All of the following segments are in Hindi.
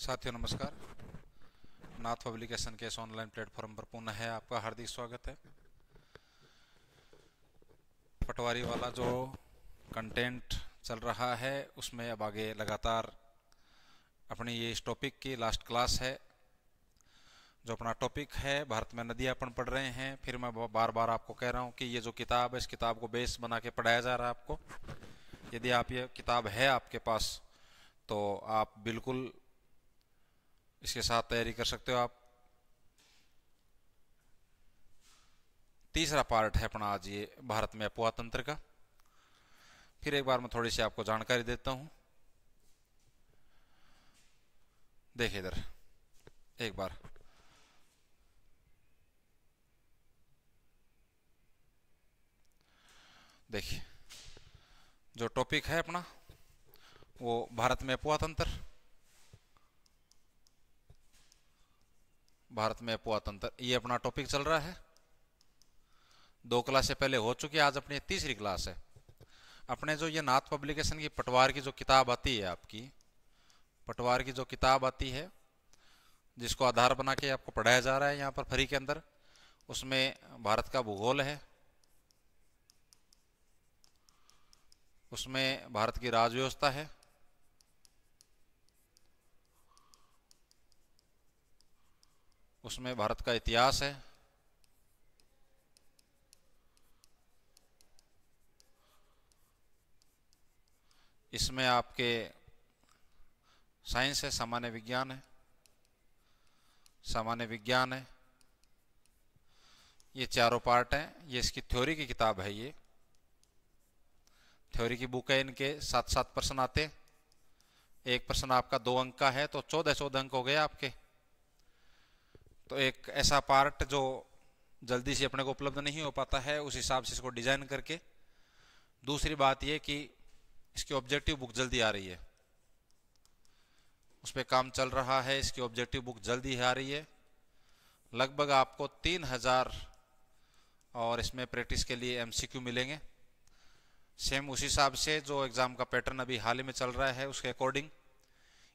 साथियों नमस्कार। नाथ पब्लिकेशन के इस ऑनलाइन प्लेटफॉर्म पर पुनः है आपका हार्दिक स्वागत है। पटवारी वाला जो कंटेंट चल रहा है उसमें अब आगे लगातार अपनी ये इस टॉपिक की लास्ट क्लास है। जो अपना टॉपिक है भारत में नदियाँ अपन पढ़ रहे हैं। फिर मैं बार बार आपको कह रहा हूँ कि ये जो किताब है इस किताब को बेस बना के पढ़ाया जा रहा है आपको। यदि आप ये किताब है आपके पास तो आप बिल्कुल इसके साथ तैयारी कर सकते हो। आप तीसरा पार्ट है अपना आज ये भारत में अफवाह तंत्र का। फिर एक बार मैं थोड़ी सी आपको जानकारी देता हूं। देखिए इधर एक बार देखिए, जो टॉपिक है अपना वो भारत में अफवाह तंत्र। भारत में अफवाह तंत्र ये अपना टॉपिक चल रहा है। 2 क्लास से पहले हो चुकी है, आज अपनी तीसरी क्लास है। अपने जो ये नाथ पब्लिकेशन की पटवार की जो किताब आती है, आपकी पटवार की जो किताब आती है जिसको आधार बना के आपको पढ़ाया जा रहा है यहाँ पर फ्री के अंदर, उसमें भारत का भूगोल है, उसमें भारत की राज व्यवस्था है, उसमें भारत का इतिहास है, इसमें आपके साइंस है, सामान्य विज्ञान है, सामान्य विज्ञान है। ये चारों पार्ट हैं। ये इसकी थ्योरी की किताब है। ये थ्योरी की बुक है। इनके 7-7 प्रश्न आते हैं। एक प्रश्न आपका 2 अंक का है तो 14-14 अंक हो गए आपके। तो एक ऐसा पार्ट जो जल्दी से अपने को उपलब्ध नहीं हो पाता है, उस हिसाब से इसको डिजाइन करके। दूसरी बात ये कि इसकी ऑब्जेक्टिव बुक जल्दी आ रही है, उस पर काम चल रहा है। इसकी ऑब्जेक्टिव बुक जल्दी आ रही है। लगभग आपको 3000 और इसमें प्रैक्टिस के लिए एमसीक्यू मिलेंगे। सेम उस हिसाब से जो एग्ज़ाम का पैटर्न अभी हाल ही में चल रहा है उसके अकॉर्डिंग।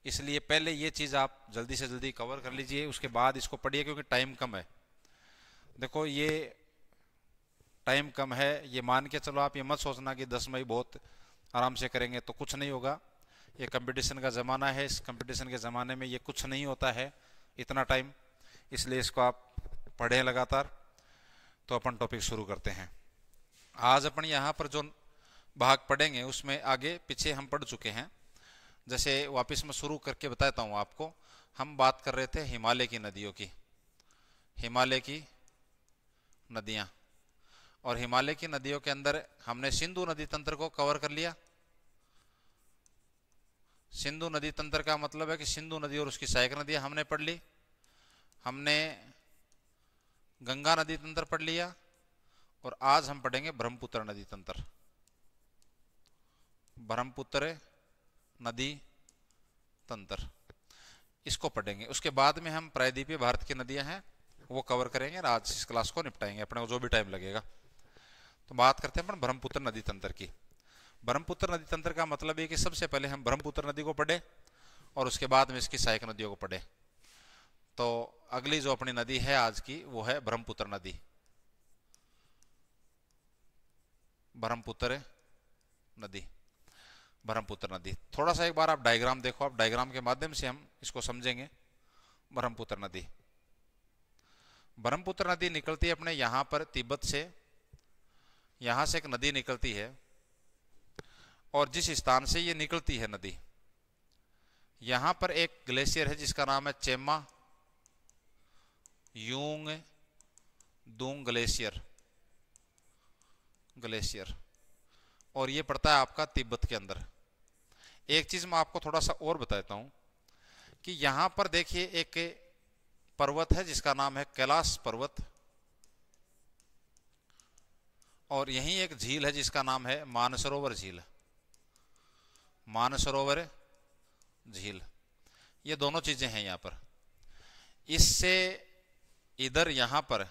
इसलिए पहले ये चीज़ आप जल्दी से जल्दी कवर कर लीजिए, उसके बाद इसको पढ़िए, क्योंकि टाइम कम है। देखो ये टाइम कम है, ये मान के चलो। आप ये मत सोचना कि 10 मई बहुत आराम से करेंगे तो कुछ नहीं होगा। ये कंपटीशन का ज़माना है। इस कंपटीशन के ज़माने में ये कुछ नहीं होता है इतना टाइम। इसलिए इसको आप पढ़ें लगातार। तो अपन टॉपिक शुरू करते हैं। आज अपन यहाँ पर जो भाग पढ़ेंगे उसमें आगे पीछे हम पढ़ चुके हैं। जैसे वापस मैं शुरू करके बताता हूँ आपको। हम बात कर रहे थे हिमालय की नदियों की, हिमालय की नदियाँ। और हिमालय की नदियों के अंदर हमने सिंधु नदी तंत्र को कवर कर लिया। सिंधु नदी तंत्र का मतलब है कि सिंधु नदी और उसकी सहायक नदियाँ हमने पढ़ ली। हमने गंगा नदी तंत्र पढ़ लिया। और आज हम पढ़ेंगे ब्रह्मपुत्र नदी तंत्र, ब्रह्मपुत्र नदी तंत्र, इसको पढ़ेंगे। उसके बाद में हम प्रायद्वीपीय भारत की नदियां हैं वो कवर करेंगे। आज इस क्लास को निपटाएंगे अपने को जो भी टाइम लगेगा। तो बात करते हैं अपन ब्रह्मपुत्र नदी तंत्र की। ब्रह्मपुत्र नदी तंत्र का मतलब है कि सबसे पहले हम ब्रह्मपुत्र नदी को पढ़े और उसके बाद में इसकी सहायक नदियों को पढ़े। तो अगली जो अपनी नदी है आज की वो है ब्रह्मपुत्र नदी। ब्रह्मपुत्र नदी, ब्रह्मपुत्र नदी। थोड़ा सा एक बार आप डायग्राम देखो। आप डायग्राम के माध्यम से हम इसको समझेंगे। ब्रह्मपुत्र नदी, ब्रह्मपुत्र नदी निकलती है अपने यहाँ पर तिब्बत से। यहाँ से एक नदी निकलती है और जिस स्थान से ये निकलती है नदी, यहाँ पर एक ग्लेशियर है जिसका नाम है चेम्मा यूंग दूंग ग्लेशियर, ग्लेशियर। और ये पड़ता है आपका तिब्बत के अंदर। एक चीज मैं आपको थोड़ा सा और बताता हूं कि यहां पर देखिए एक पर्वत है जिसका नाम है कैलाश पर्वत, और यहीं एक झील है जिसका नाम है मानसरोवर झील, मानसरोवर झील। ये दोनों चीजें हैं यहां पर। इससे इधर यहां पर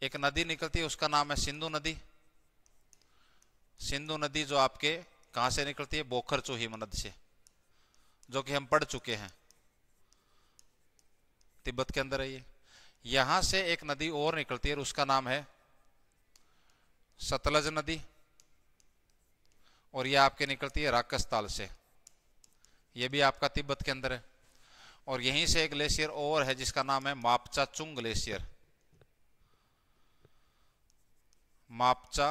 एक नदी निकलती है, उसका नाम है सिंधु नदी। सिंधु नदी जो आपके कहां से निकलती है, बोखर चो हिमनद से, जो कि हम पढ़ चुके हैं। तिब्बत के अंदर है ये। यहां से एक नदी और निकलती है, उसका नाम है सतलज नदी, और ये आपके निकलती है राकसताल से, ये भी आपका तिब्बत के अंदर है। और यहीं से एक ग्लेशियर और है जिसका नाम है मापचा चुंग ग्लेशियर, मापचा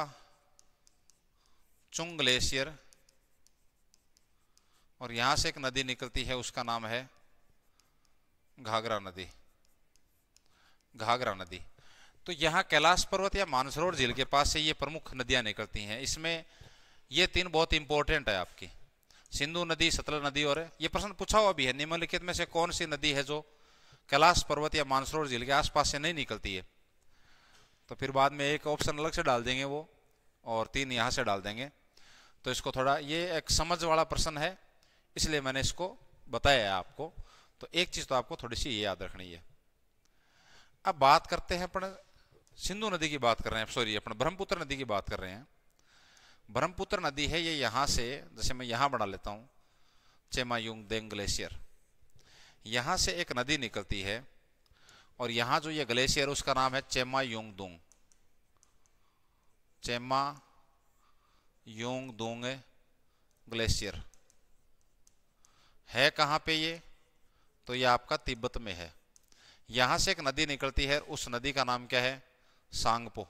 चुंग ग्लेशियर। और यहां से एक नदी निकलती है, उसका नाम है घाघरा नदी, घाघरा नदी। तो यहाँ कैलाश पर्वत या मानसरोवर झील के पास से ये प्रमुख नदियां निकलती हैं। इसमें ये तीन बहुत इंपॉर्टेंट है आपकी, सिंधु नदी, सतलज नदी, और ये प्रश्न पूछा हुआ भी है निम्नलिखित में से कौन सी नदी है जो कैलाश पर्वत या मानसरोवर झील के आसपास से नहीं निकलती है। तो फिर बाद में एक ऑप्शन अलग से डाल देंगे वो, और तीन यहाँ से डाल देंगे। तो इसको थोड़ा, ये एक समझ वाला प्रश्न है, इसलिए मैंने इसको बताया है आपको। तो एक चीज तो आपको थोड़ी सी ये याद रखनी है। अब बात करते हैं अपन सिंधु नदी की बात कर रहे हैं, सॉरी अपन ब्रह्मपुत्र नदी की बात कर रहे हैं। ब्रह्मपुत्र नदी है ये, यहां से जैसे मैं यहां बना लेता हूं चेमायुंगदेंग ग्लेशियर, यहां से एक नदी निकलती है, और यहां जो ये ग्लेशियर उसका नाम है चेमायुंगदुंग, चेमायुंगदुंग ग्लेशियर। है कहां पे ये, तो ये आपका तिब्बत में है। यहां से एक नदी निकलती है, उस नदी का नाम क्या है, सांगपो।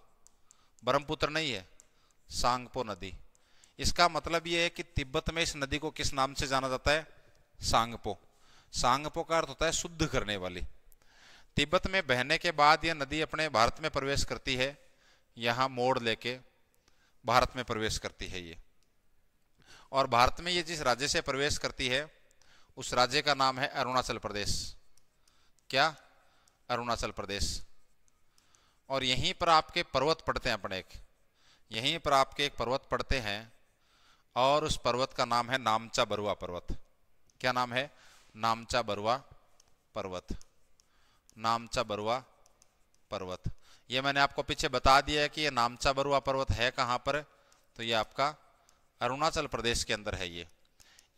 ब्रह्मपुत्र नहीं है, सांगपो नदी। इसका मतलब यह है कि तिब्बत में इस नदी को किस नाम से जाना जाता है, सांगपो। सांगपो का अर्थ होता है शुद्ध करने वाली। तिब्बत में बहने के बाद यह नदी अपने भारत में प्रवेश करती है, यहां मोड़ लेके भारत में प्रवेश करती है ये। और भारत में ये जिस राज्य से प्रवेश करती है उस राज्य का नाम है अरुणाचल प्रदेश। क्या, अरुणाचल प्रदेश। और यहीं पर आपके पर्वत पड़ते हैं अपन एक, यहीं पर आपके एक पर्वत पड़ते हैं, और उस पर्वत का नाम है नामचा बरुआ पर्वत। क्या नाम है, नामचा बरुआ पर्वत, नामचा बरुआ पर्वत। ये मैंने आपको पीछे बता दिया है कि ये नामचा बरुआ पर्वत है कहां पर, तो ये आपका अरुणाचल प्रदेश के अंदर है ये।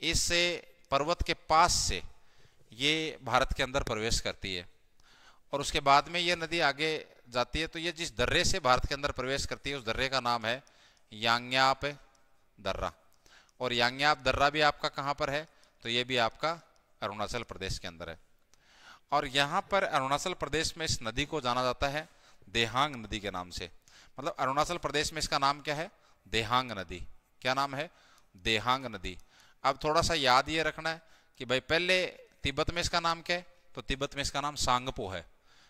इससे पर्वत के पास से ये भारत के अंदर प्रवेश करती है, और उसके बाद में ये नदी आगे जाती है। तो ये जिस दर्रे से भारत के अंदर प्रवेश करती है उस दर्रे का नाम है यांग्याप दर्रा। और यांग्याप दर्रा भी आपका कहां पर है, तो ये भी आपका अरुणाचल प्रदेश के अंदर है। और यहां पर अरुणाचल प्रदेश में इस नदी को जाना जाता है देहांग नदी के नाम से। मतलब अरुणाचल प्रदेश में इसका नाम क्या है, देहांग नदी। क्या नाम है, देहांग नदी। अब थोड़ा सा याद ये रखना है कि भाई पहले तिब्बत में इसका नाम क्या है, तो तिब्बत में इसका नाम सांगपो है।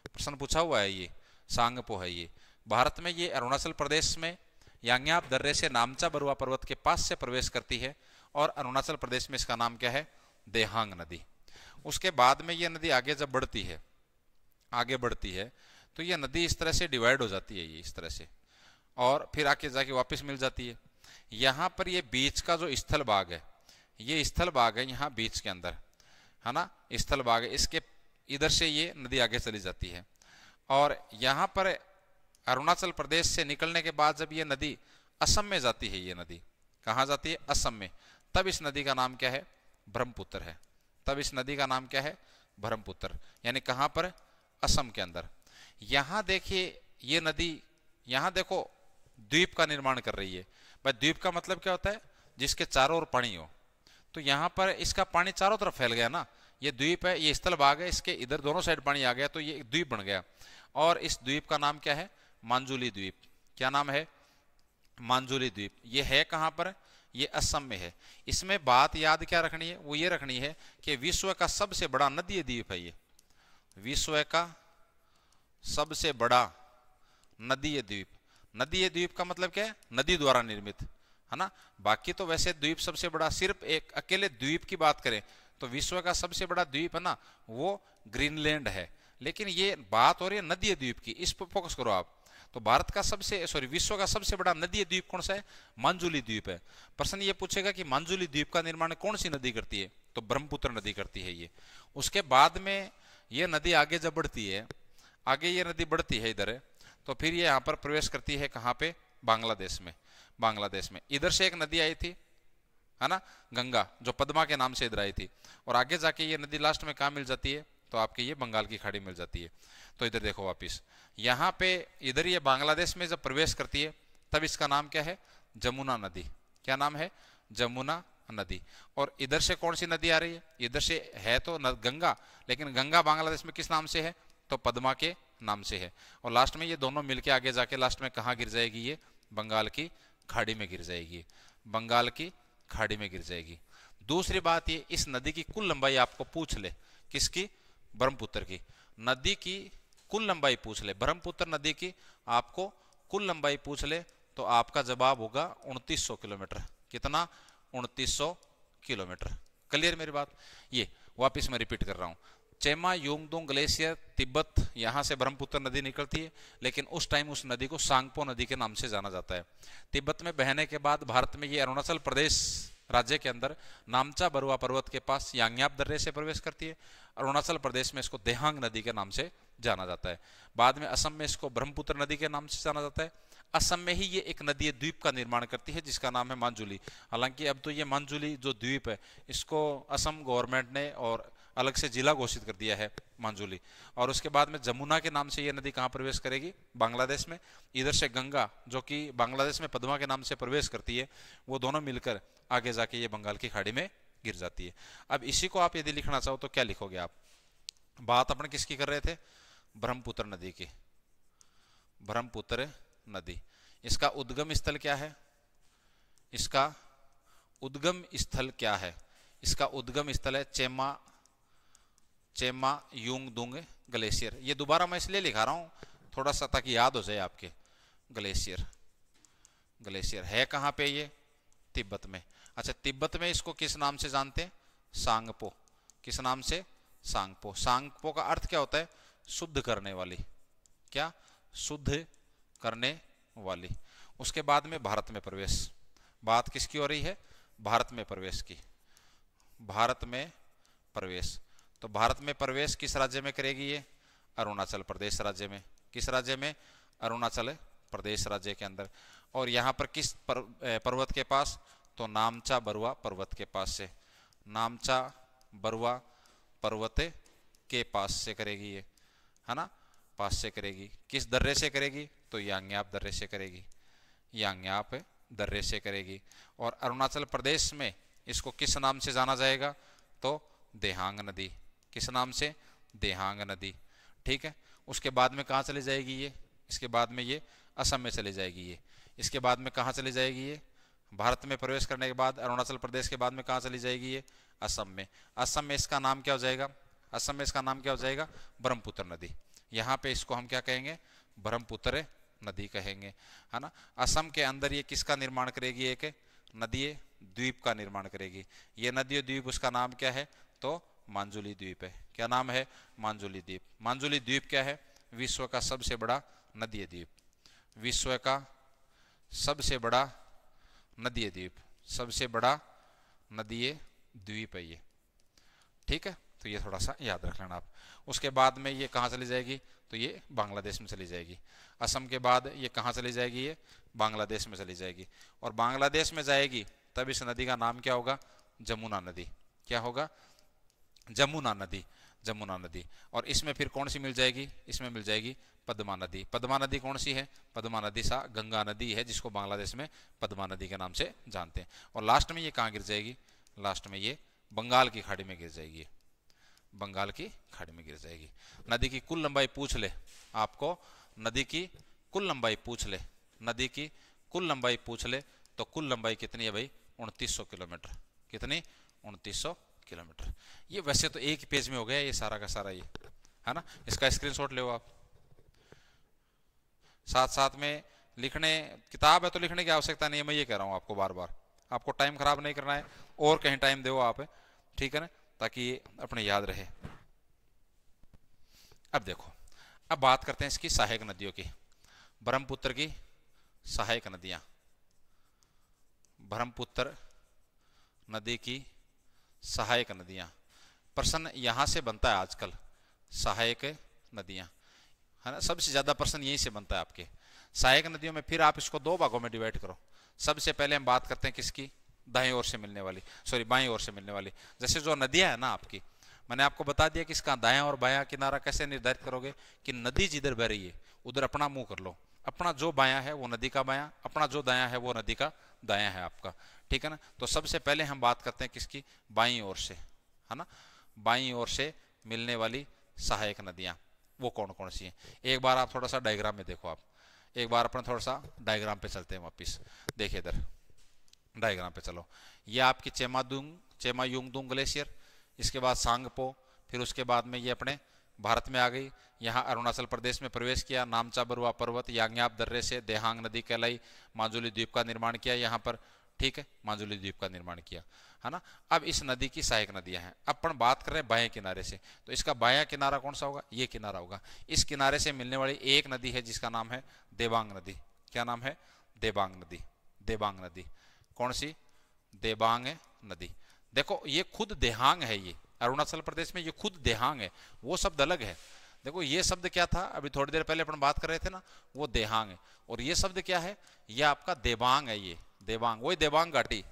प्रश्न पूछा हुआ है ये, सांगपो है ये। भारत में ये अरुणाचल प्रदेश में यांग्याप दर्रे से नामचा बरुआ पर्वत के पास से प्रवेश करती है, और अरुणाचल प्रदेश में इसका नाम क्या है, देहांग नदी। उसके बाद में ये नदी आगे जब बढ़ती है, आगे बढ़ती है, तो ये नदी इस तरह से डिवाइड हो जाती है, ये इस तरह से, और फिर आके जाके वापस मिल जाती है। यहाँ पर ये बीच का जो स्थल भाग है, ये स्थल भाग है यहाँ बीच के अंदर, है ना, स्थल भाग है। इसके इधर से ये नदी आगे चली जाती है, और यहाँ पर अरुणाचल प्रदेश से निकलने के बाद जब ये नदी असम में जाती है, ये नदी कहाँ जाती है, असम में, तब इस नदी का नाम क्या है, ब्रह्मपुत्र है। तब इस नदी का नाम क्या है, ब्रह्मपुत्र। यानी कहाँ पर, असम के अंदर। यहाँ देखिए ये नदी, यहाँ देखो द्वीप का निर्माण कर रही है। भाई द्वीप का मतलब क्या होता है, जिसके चारों ओर पानी हो। तो यहाँ पर इसका पानी चारों तरफ फैल गया ना, ये द्वीप है, ये स्थल भाग है, इसके इधर दोनों साइड पानी आ गया, तो ये एक द्वीप बन गया। और इस द्वीप का नाम क्या है, मांजुली द्वीप। क्या नाम है, मांजुली द्वीप। ये है कहाँ पर, ये असम में है। इसमें बात याद क्या रखनी है, वो ये रखनी है कि विश्व का सबसे बड़ा नदीय द्वीप है ये, विश्व का सबसे बड़ा नदीय द्वीप। नदीय द्वीप का मतलब क्या है, नदी द्वारा निर्मित, है ना। बाकी तो वैसे द्वीप सबसे बड़ा, सिर्फ एक अकेले द्वीप की बात करें तो विश्व का सबसे बड़ा द्वीप है ना, वो ग्रीनलैंड है। लेकिन ये बात हो रही है नदीय द्वीप की, इस पर फोकस करो आप। तो भारत का सबसे, सॉरी, विश्व का सबसे बड़ा नदीय द्वीप कौन सा है, मांजुली द्वीप है। प्रश्न ये पूछेगा कि मांजुली द्वीप का निर्माण कौन सी नदी करती है, तो ब्रह्मपुत्र नदी करती है ये। उसके बाद में ये नदी आगे जब बढ़ती है, आगे ये नदी बढ़ती है इधर, तो फिर ये यहाँ पर प्रवेश करती है कहाँ पे, बांग्लादेश में। बांग्लादेश में इधर से एक नदी आई थी, है ना, गंगा, जो पद्मा के नाम से इधर आई थी, और आगे जाके ये नदी लास्ट में कहाँ मिल जाती है, तो आपकी ये बंगाल की खाड़ी मिल जाती है। तो इधर देखो वापिस, यहाँ पे इधर ये बांग्लादेश में जब प्रवेश करती है तब इसका नाम क्या है, जमुना नदी। क्या नाम है, जमुना नदी। और इधर से कौन सी नदी आ रही है, इधर से है तो गंगा, लेकिन गंगा बांग्लादेश में किस नाम से है, तो पद्मा के नाम से है। और लास्ट में ये दोनों मिलके आगे जाके लास्ट में कहाँ गिर जाएगी, ये बंगाल की खाड़ी में गिर जाएगी, बंगाल की खाड़ी में गिर जाएगी। दूसरी बात ये, इस नदी की कुल लंबाई आपको पूछ ले, किसकी, ब्रह्मपुत्र की। नदी की कुल लंबाई पूछ ले, ब्रह्मपुत्र नदी की आपको कुल लंबाई पूछ ले, तो आपका जवाब होगा 2900 किलोमीटर। कितना, 2900 किलोमीटर। क्लियर मेरी बात। ये वापिस मैं रिपीट कर रहा हूं, चेमा योंगडोंग ग्लेशियर तिब्बत, यहां से ब्रह्मपुत्र नदी निकलती है, लेकिन उस टाइम उस नदी को सांगपो नदी के नाम से जाना जाता है। तिब्बत में बहने के बाद भारत में ये अरुणाचल प्रदेश राज्य के अंदर नामचा बरुआ पर्वत के पास यांग्याप दर्रे से प्रवेश करती है। अरुणाचल प्रदेश में इसको देहांग नदी के नाम से जाना जाता है। बाद में असम में इसको ब्रह्मपुत्र नदी के नाम से जाना जाता है। असम में ही ये एक नदी द्वीप का निर्माण करती है जिसका नाम है मांजुली। हालांकि अब तो ये मांजुली जो द्वीप है इसको असम गवर्नमेंट ने और अलग से जिला घोषित कर दिया है मांजुली। और उसके बाद में जमुना के नाम से ये नदी कहाँ प्रवेश करेगी, बांग्लादेश में। इधर से गंगा जो कि बांग्लादेश में पद्मा के नाम से प्रवेश करती है, वो दोनों मिलकर आगे जाके ये बंगाल की खाड़ी में गिर जाती है। अब इसी को आप यदि लिखना चाहो तो क्या लिखोगे आप, बात अपन किसकी कर रहे थे, ब्रह्मपुत्र नदी की, ब्रह्मपुत्र नदी। इसका उद्गम स्थल क्या है, इसका उद्गम स्थल क्या है, इसका उद्गम स्थल है चेमा योंगडोंग ग्लेशियर। ये दोबारा मैं इसलिए लिखा रहा हूं थोड़ा सा ताकि याद हो जाए आपके। ग्लेशियर, ग्लेशियर है कहां पे, ये तिब्बत में। अच्छा, तिब्बत में इसको किस नाम से जानते हैं, सांगपो। किस नाम से, सांगपो। सांगपो का अर्थ क्या होता है, शुद्ध करने वाली। क्या, शुद्ध करने वाली। उसके बाद में भारत में प्रवेश, बात किसकी हो रही है, भारत में प्रवेश की, भारत में प्रवेश। तो भारत में प्रवेश किस राज्य में करेगी ये, अरुणाचल प्रदेश राज्य में। किस राज्य में, अरुणाचल प्रदेश राज्य के अंदर। और यहाँ पर किस पर्वत के पास, तो नामचा बरुआ पर्वत के पास से, नामचा बरुआ पर्वत के पास से करेगी ये, है ना, पास से करेगी। किस दर्रे से करेगी, तो यांग्याप दर्रे से करेगी, यांग्याप दर्रे से करेगी। और अरुणाचल प्रदेश में इसको किस नाम से जाना जाएगा, तो देहांग नदी। किस नाम से, देहांग नदी। ठीक है। उसके बाद में कहाँ चली जाएगी ये, इसके बाद में ये असम में चली जाएगी ये। इसके बाद में कहाँ चली जाएगी ये, भारत में प्रवेश करने के बाद अरुणाचल प्रदेश के बाद में कहाँ चली जाएगी ये, असम में। असम में इसका नाम क्या हो जाएगा, असम में इसका नाम क्या हो जाएगा, ब्रह्मपुत्र नदी। यहाँ पे इसको हम क्या कहेंगे, ब्रह्मपुत्र नदी कहेंगे, है ना। असम के अंदर ये किसका निर्माण करेगी, एक नदी द्वीप का निर्माण करेगी। ये नदी द्वीप, उसका नाम क्या है, तो मांजुली द्वीप है। क्या नाम है, मांजुली द्वीप। मांजुली द्वीप क्या है, विश्व का सबसे बड़ा नदीय द्वीप, विश्व का सबसे बड़ा नदीय द्वीप, सबसे बड़ा नदीय द्वीप है ये। ठीक है, तो ये थोड़ा सा याद रख लेना आप। उसके बाद में ये कहाँ चली जाएगी, तो ये बांग्लादेश में चली जाएगी। असम के बाद ये कहाँ चली जाएगी, ये बांग्लादेश में चली जाएगी। और बांग्लादेश में जाएगी तब इस नदी का नाम क्या होगा, जमुना नदी। क्या होगा, जमुना नदी, जमुना नदी। और इसमें फिर कौन सी मिल जाएगी, इसमें मिल जाएगी पद्मा नदी। पद्मा नदी कौन सी है, पद्मा नदी सा गंगा नदी है जिसको बांग्लादेश में पद्मा नदी के नाम से जानते हैं। और लास्ट में ये कहाँ गिर जाएगी, लास्ट में ये बंगाल की खाड़ी में गिर जाएगी, बंगाल की खाड़ी में गिर जाएगी। नदी की कुल लंबाई पूछ ले आपको, नदी की कुल लंबाई पूछ ले, नदी की कुल लंबाई पूछ ले, तो कुल लंबाई कितनी है भाई, 2900 किलोमीटर। कितनी, 2900 किलोमीटर। ये वैसे तो एक ही पेज में हो गया ये सारा का सारा, ये है ना। इसका स्क्रीनशॉट ले आप, साथ साथ में लिखने, किताब है तो लिखने की आवश्यकता नहीं है, मैं ये कह रहा हूँ आपको बार बार। आपको टाइम खराब नहीं करना है, और कहीं टाइम दो आप, ठीक है ना, ताकि अपने याद रहे। अब देखो, अब बात करते हैं इसकी सहायक नदियों की। ब्रह्मपुत्र की सहायक नदियां, ब्रह्मपुत्र नदी की सहायक नदियां। प्रश्न यहां से बनता है आजकल, सहायक नदियां, है ना। सबसे ज्यादा प्रश्न यहीं से बनता है आपके सहायक नदियों में। फिर आप इसको दो भागों में डिवाइड करो। सबसे पहले हम बात करते हैं किसकी, दाएं ओर से मिलने वाली, सॉरी बाएं ओर से मिलने वाली। जैसे जो नदियां है ना आपकी, मैंने आपको बता दिया कि इसका दायां और बायां किनारा कैसे निर्धारित करोगे कि नदी जिधर बह रही है उधर अपना मुंह कर लो, अपना जो बायां है वो नदी का बायां, अपना जो दायां है वो नदी का दायां है आपका, ठीक है ना। तो सबसे पहले हम बात करते हैं किसकी, बाईं ओर से, है ना, बाईं ओर से मिलने वाली सहायक नदियां वो कौन कौन सी हैं। एक बार आप थोड़ा सा डायग्राम में देखो, आप एक बार अपना थोड़ा सा डायग्राम पे चलते हैं वापिस, देखिए इधर डायग्राम पे चलो। ये आपकी चेमायुंगदुंग ग्लेशियर, इसके बाद सांगपो, फिर उसके बाद में ये अपने भारत में आ गई, यहाँ अरुणाचल प्रदेश में प्रवेश किया, नामचा बरुआ पर्वत यांग्याप दर्रे से देहांग नदी कहलाई, माजुली द्वीप का निर्माण किया यहाँ पर, ठीक है, माजुली द्वीप का निर्माण किया, है ना। अब इस नदी की सहायक नदियां हैं, अपन बात कर रहे हैं बाएं किनारे से, तो इसका बायां किनारा कौन सा होगा, ये किनारा होगा। इस किनारे से मिलने वाली एक नदी है जिसका नाम है देबांग नदी। क्या नाम है, देबांग नदी। देबांग नदी कौन सी, देबांग नदी। देखो ये खुद देहांग है, ये अरुणाचल प्रदेश में ये खुद देहांग है, वो शब्द अलग है। देखो ये शब्द क्या था, अभी थोड़ी देर पहले अपन बात कर रहे थे ना, वो देहांग है, और ये शब्द क्या है, ये आपका देबांग है, ये देबांग, वही देबांग घाटी।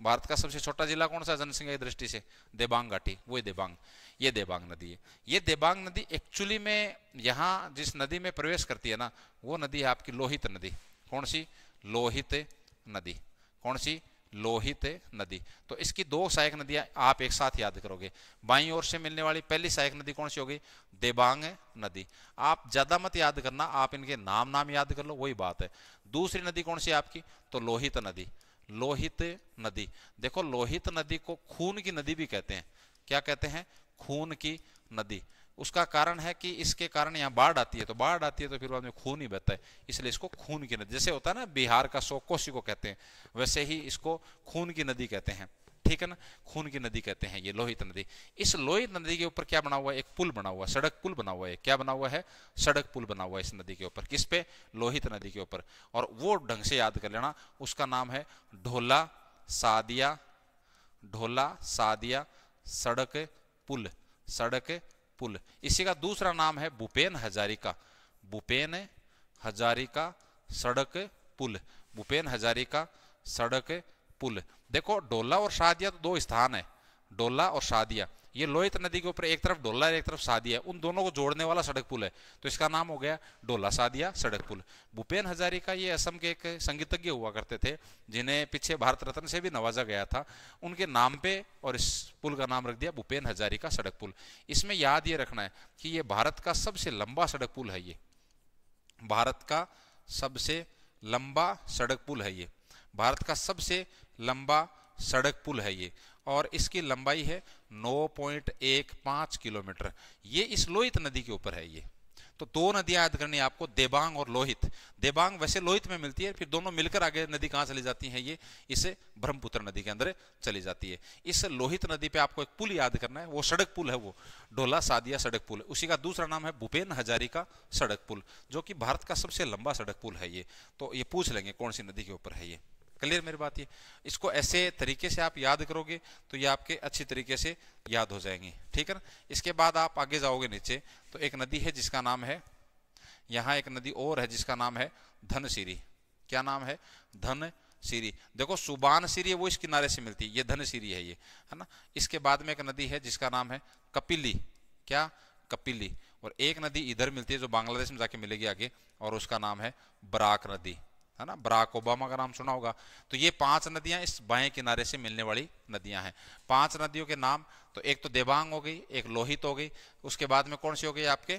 भारत का सबसे छोटा जिला कौन सा जनसंख्या की दृष्टि से, देबांग घाटी, वही देबांग, ये देबांग नदी है। ये देबांग नदी एक्चुअली में यहाँ जिस नदी में प्रवेश करती है ना, वो नदी है आपकी लोहित नदी। कौन सी, लोहित नदी। कौन सी, लोहित नदी। तो इसकी दो सहायक नदियां आप एक साथ याद करोगे। बाईं ओर से मिलने वाली पहली सहायक नदी कौन सी होगी, देबांग नदी। आप ज्यादा मत याद करना, आप इनके नाम याद कर लो, वही बात है। दूसरी नदी कौन सी है आपकी, तो लोहित नदी। लोहित नदी, देखो लोहित नदी को खून की नदी भी कहते हैं। क्या कहते हैं, खून की नदी। उसका कारण है कि इसके कारण यहाँ बाढ़ आती है, तो बाढ़ आती है तो फिर बाद में खून ही बहता है, इसलिए इसको खून की नदी, जैसे होता है ना बिहार का शोक कोसी को कहते हैं, वैसे ही इसको खून की नदी कहते हैं, ठीक है ना, खून की नदी कहते हैं ये लोहित नदी। इस लोहित नदी के ऊपर क्या बना हुआ है, एक पुल बना हुआ है, सड़क पुल बना हुआ है। क्या बना हुआ है, सड़क पुल बना हुआ है इस नदी के ऊपर। किस पे, लोहित नदी के ऊपर। और वो ढंग से याद कर लेना, उसका नाम है ढोला सादिया, ढोला सादिया सड़क पुल, सड़क पुल। इसी का दूसरा नाम है भूपेन हजारिका, भूपेन हजारिका सड़क पुल, भूपेन हजारिका सड़क पुल। देखो डोला और शादिया तो दो स्थान है, डोला और शादिया, ये लोहित नदी के ऊपर एक तरफ डोला है एक तरफ शादिया है, उन दोनों को जोड़ने वाला सड़क पुल है, तो इसका नाम हो गया डोला सादिया सड़क पुल। भूपेन हजारिका ये असम के एक संगीतज्ञ हुआ करते थे, जिन्हें पीछे भारत रत्न से भी नवाजा गया था, उनके नाम पे और इस पुल का नाम रख दिया भूपेन हजारिका सड़क पुल। इसमें याद ये रखना है कि ये भारत का सबसे लंबा सड़क पुल है, ये भारत का सबसे लंबा सड़क पुल है, ये भारत का सबसे लंबा सड़क पुल है ये, और इसकी लंबाई है 9.15 किलोमीटर। ये इस लोहित नदी के ऊपर है ये। तो दो नदियां याद करनी है आपको, देबांग और लोहित। देबांग वैसे लोहित में मिलती है, फिर दोनों मिलकर आगे नदी कहां चली जाती है, ये इसे ब्रह्मपुत्र नदी के अंदर चली जाती है। इस लोहित नदी पे आपको एक पुल याद करना है, वो सड़क पुल है, वो ढोला सादिया सड़क पुल। उसी का दूसरा नाम है भूपेन हजारिका सड़क पुल, जो कि भारत का सबसे लंबा सड़क पुल है ये। तो ये पूछ लेंगे कौन सी नदी के ऊपर है ये। क्लियर मेरी बात ये, इसको ऐसे तरीके से आप याद करोगे तो ये आपके अच्छी तरीके से याद हो जाएंगे, ठीक है ना। इसके बाद आप आगे जाओगे नीचे, तो एक नदी है जिसका नाम है, यहाँ एक नदी और है जिसका नाम है धनसिरी। क्या नाम है, धनसिरी। देखो सुबानसिरी वो इस किनारे से मिलती है, ये धनसिरी है ये, है ना। इसके बाद में एक नदी है जिसका नाम है कपिली। क्या, कपिली। और एक नदी इधर मिलती है जो बांग्लादेश में जाके मिलेगी आगे, और उसका नाम है बराक नदी, है ना। बराक ओबामा का नाम सुना होगा। तो ये 5 नदियां इस बाएं किनारे से मिलने वाली नदियां हैं। 5 नदियों के नाम, तो एक तो देबांग हो गई, एक लोहित हो गई, उसके बाद में कौन सी हो गई आपके,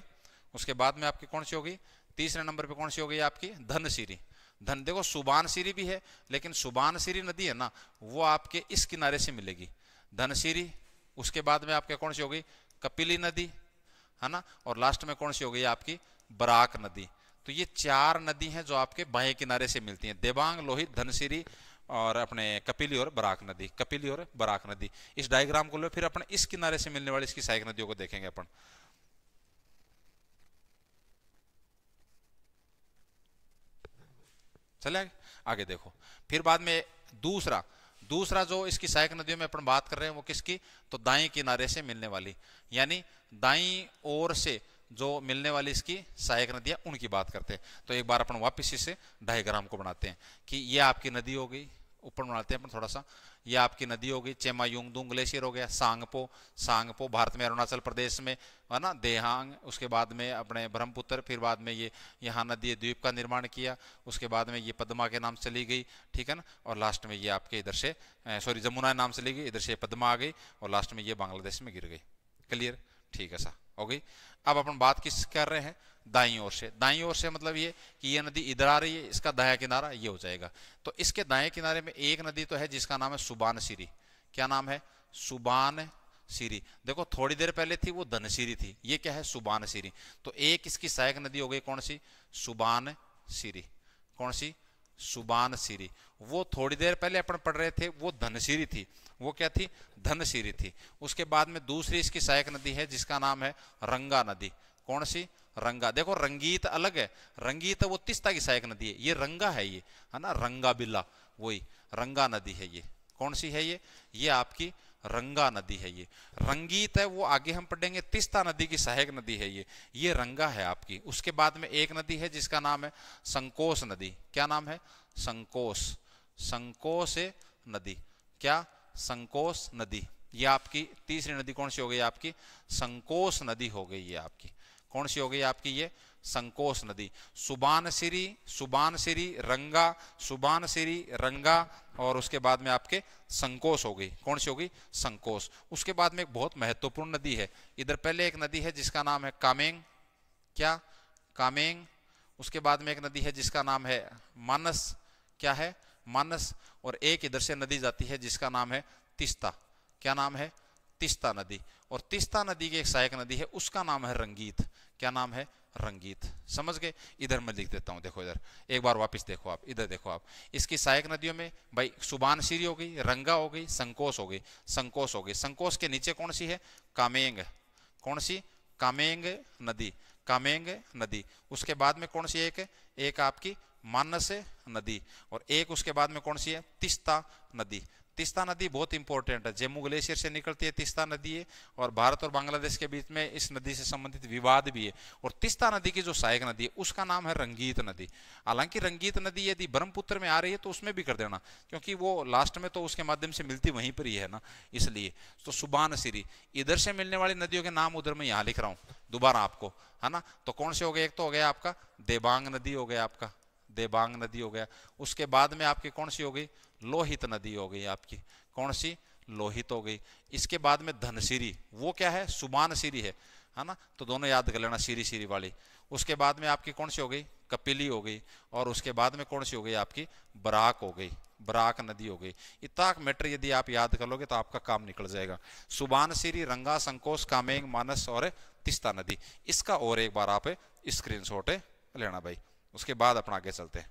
उसके बाद में आपकी कौन सी हो गई, तीसरे नंबर पे कौन सी हो गई आपकी, धनसिरी। धन, देखो सुबानसिरी भी है, लेकिन सुबानसिरी नदी है ना, वो आपके इस किनारे से मिलेगी, धनसिरी। उसके बाद में आपके कौन सी हो गई, कपिली नदी, है ना। और लास्ट में कौन सी हो गई आपकी, बराक नदी। तो ये 4 नदी हैं जो आपके बाएं किनारे से मिलती हैं, देबांग, लोहित, धनसिरी और अपने कपिली और बराक नदी। कपिली और बराक नदी, इस डायग्राम को लो, फिर अपने इस किनारे से मिलने वाली इसकी सहायक नदियों को देखेंगे अपन। चले आगे देखो, फिर बाद में दूसरा जो इसकी सहायक नदियों में अपन बात कर रहे हैं वो किसकी, तो दाएं किनारे से मिलने वाली, यानी दाईं ओर से जो मिलने वाली इसकी सहायक नदियां, उनकी बात करते हैं। तो एक बार अपन वापस इसे डायग्राम को बनाते हैं कि ये आपकी नदी हो गई, ऊपर बनाते हैं अपन थोड़ा सा। ये आपकी नदी हो गई, चेमायुंगदुंग ग्लेशियर हो गया, सांगपो, सांगपो भारत में अरुणाचल प्रदेश में है ना, देहांग, उसके बाद में अपने ब्रह्मपुत्र, फिर बाद में ये यहाँ नदी द्वीप का निर्माण किया, उसके बाद में ये पद्मा के नाम चली गई, ठीक है ना, और लास्ट में ये आपके इधर से सॉरी जमुना नाम चली गई, इधर से पद्मा आ गई और लास्ट में ये बांग्लादेश में गिर गई। क्लियर, ठीक है सा हो गई। अब अपन बात किस कर रहे हैं, दाईं ओर से। दाईं ओर से मतलब ये कि ये नदी इधर आ रही है, इसका दायां किनारा ये हो जाएगा। तो इसके दाएं किनारे में एक नदी तो है जिसका नाम है सुबानसिरी। क्या नाम है, सुबानसिरी। देखो थोड़ी देर पहले थी वो धनसिरी थी, ये क्या है, सुबानसिरी। तो एक इसकी सहायक नदी हो गई कौन सी, सुबानसिरी। कौन सी, सुबानसिरी। वो थोड़ी देर पहले अपन पढ़ रहे थे वो धनसिरी थी, वो क्या थी, धनसिरी थी। उसके बाद में दूसरी इसकी सहायक नदी है जिसका नाम है रंगा नदी। कौन सी, रंगा। देखो रंगीत अलग है, रंगीत वो तीस्ता की सहायक नदी है, ये रंगा है, ये है ना, रंगा बिल्ला, वही रंगा नदी है ये। कौन सी है ये आपकी रंगा नदी है। ये रंगीत है वो आगे हम पढ़ेंगे, तीस्ता नदी की सहायक नदी है ये रंगा है आपकी। उसके बाद में एक नदी है जिसका नाम है संकोस नदी। क्या नाम है, संकोस, संकोस नदी। क्या, संकोस नदी। ये आपकी तीसरी नदी कौन सी हो गई, आपकी संकोस नदी हो गई ये आपकी। कौन सी हो गई आपकी, ये संकोस नदी। सुबानसिरी, सुबानसिरी, रंगा, सुबानसिरी, रंगा, और उसके बाद में आपके संकोस हो गई। कौन सी हो गई, संकोस। उसके बाद में एक बहुत महत्वपूर्ण नदी है इधर, पहले एक नदी है जिसका नाम है कामेंग। क्या, कामेंग। उसके बाद में एक नदी है जिसका नाम है मानस। क्या है, मानस। और एक इधर से नदी जाती है जिसका नाम है तीस्ता। क्या नाम है, तीस्ता नदी। और तीस्ता नदी की एक सहायक नदी है उसका नाम है रंगीत। क्या नाम है, रंगीत। समझ गए। इधर मैं लिख देता हूं, देखो इधर एक बार वापस देखो आप, इधर देखो आप, इसकी सहायक नदियों में भाई सुबानसिरी हो गई, रंगा हो गई, संकोस हो गई, संकोस हो गई। संकोस के नीचे कौन सी है, कामेंग। कौन सी, कामेंग नदी, कामेंग नदी। उसके बाद में कौन सी एक आपकी मानस नदी, और एक उसके बाद में कौन सी है, तीस्ता नदी। तीस्ता नदी बहुत इंपॉर्टेंट है, जम्मू ग्लेशियर से निकलती है तीस्ता नदी है, और भारत और बांग्लादेश के बीच में इस नदी से संबंधित विवाद भी है। और तीस्ता नदी की जो सहायक नदी है उसका नाम है रंगीत नदी। हालांकि रंगीत नदी यदि ब्रह्मपुत्र में आ रही है तो उसमें भी कर देना, क्योंकि वो लास्ट में तो उसके माध्यम से मिलती वहीं पर ही है ना, इसलिए। तो सुबानसिरी, इधर से मिलने वाली नदियों के नाम उधर मैं यहाँ लिख रहा हूँ दोबारा आपको, है ना। तो कौन से हो गए, एक तो हो गया आपका देबांग नदी हो गया, आपका देबांग नदी हो गया। उसके बाद में आपकी कौन सी हो गई, लोहित नदी हो गई आपकी। कौन सी, लोहित हो गई। इसके बाद में धनसिरी, वो क्या है, सुबानसिरी है ना, तो दोनों याद कर लेना, सिरी सिरी वाली। उसके बाद में आपकी कौन सी हो गई, कपिली हो गई। और उसके बाद में कौन सी हो गई आपकी, बराक हो गई, बराक नदी हो गई। इतना मैटर यदि आप याद कर लोगे तो आपका काम निकल जाएगा। सुबानसिरी, रंगा, संकोस, कामेंग, मानस और तीस्ता नदी। इसका और एक बार आप स्क्रीनशॉट लेना भाई, उसके बाद अपना आगे चलते हैं,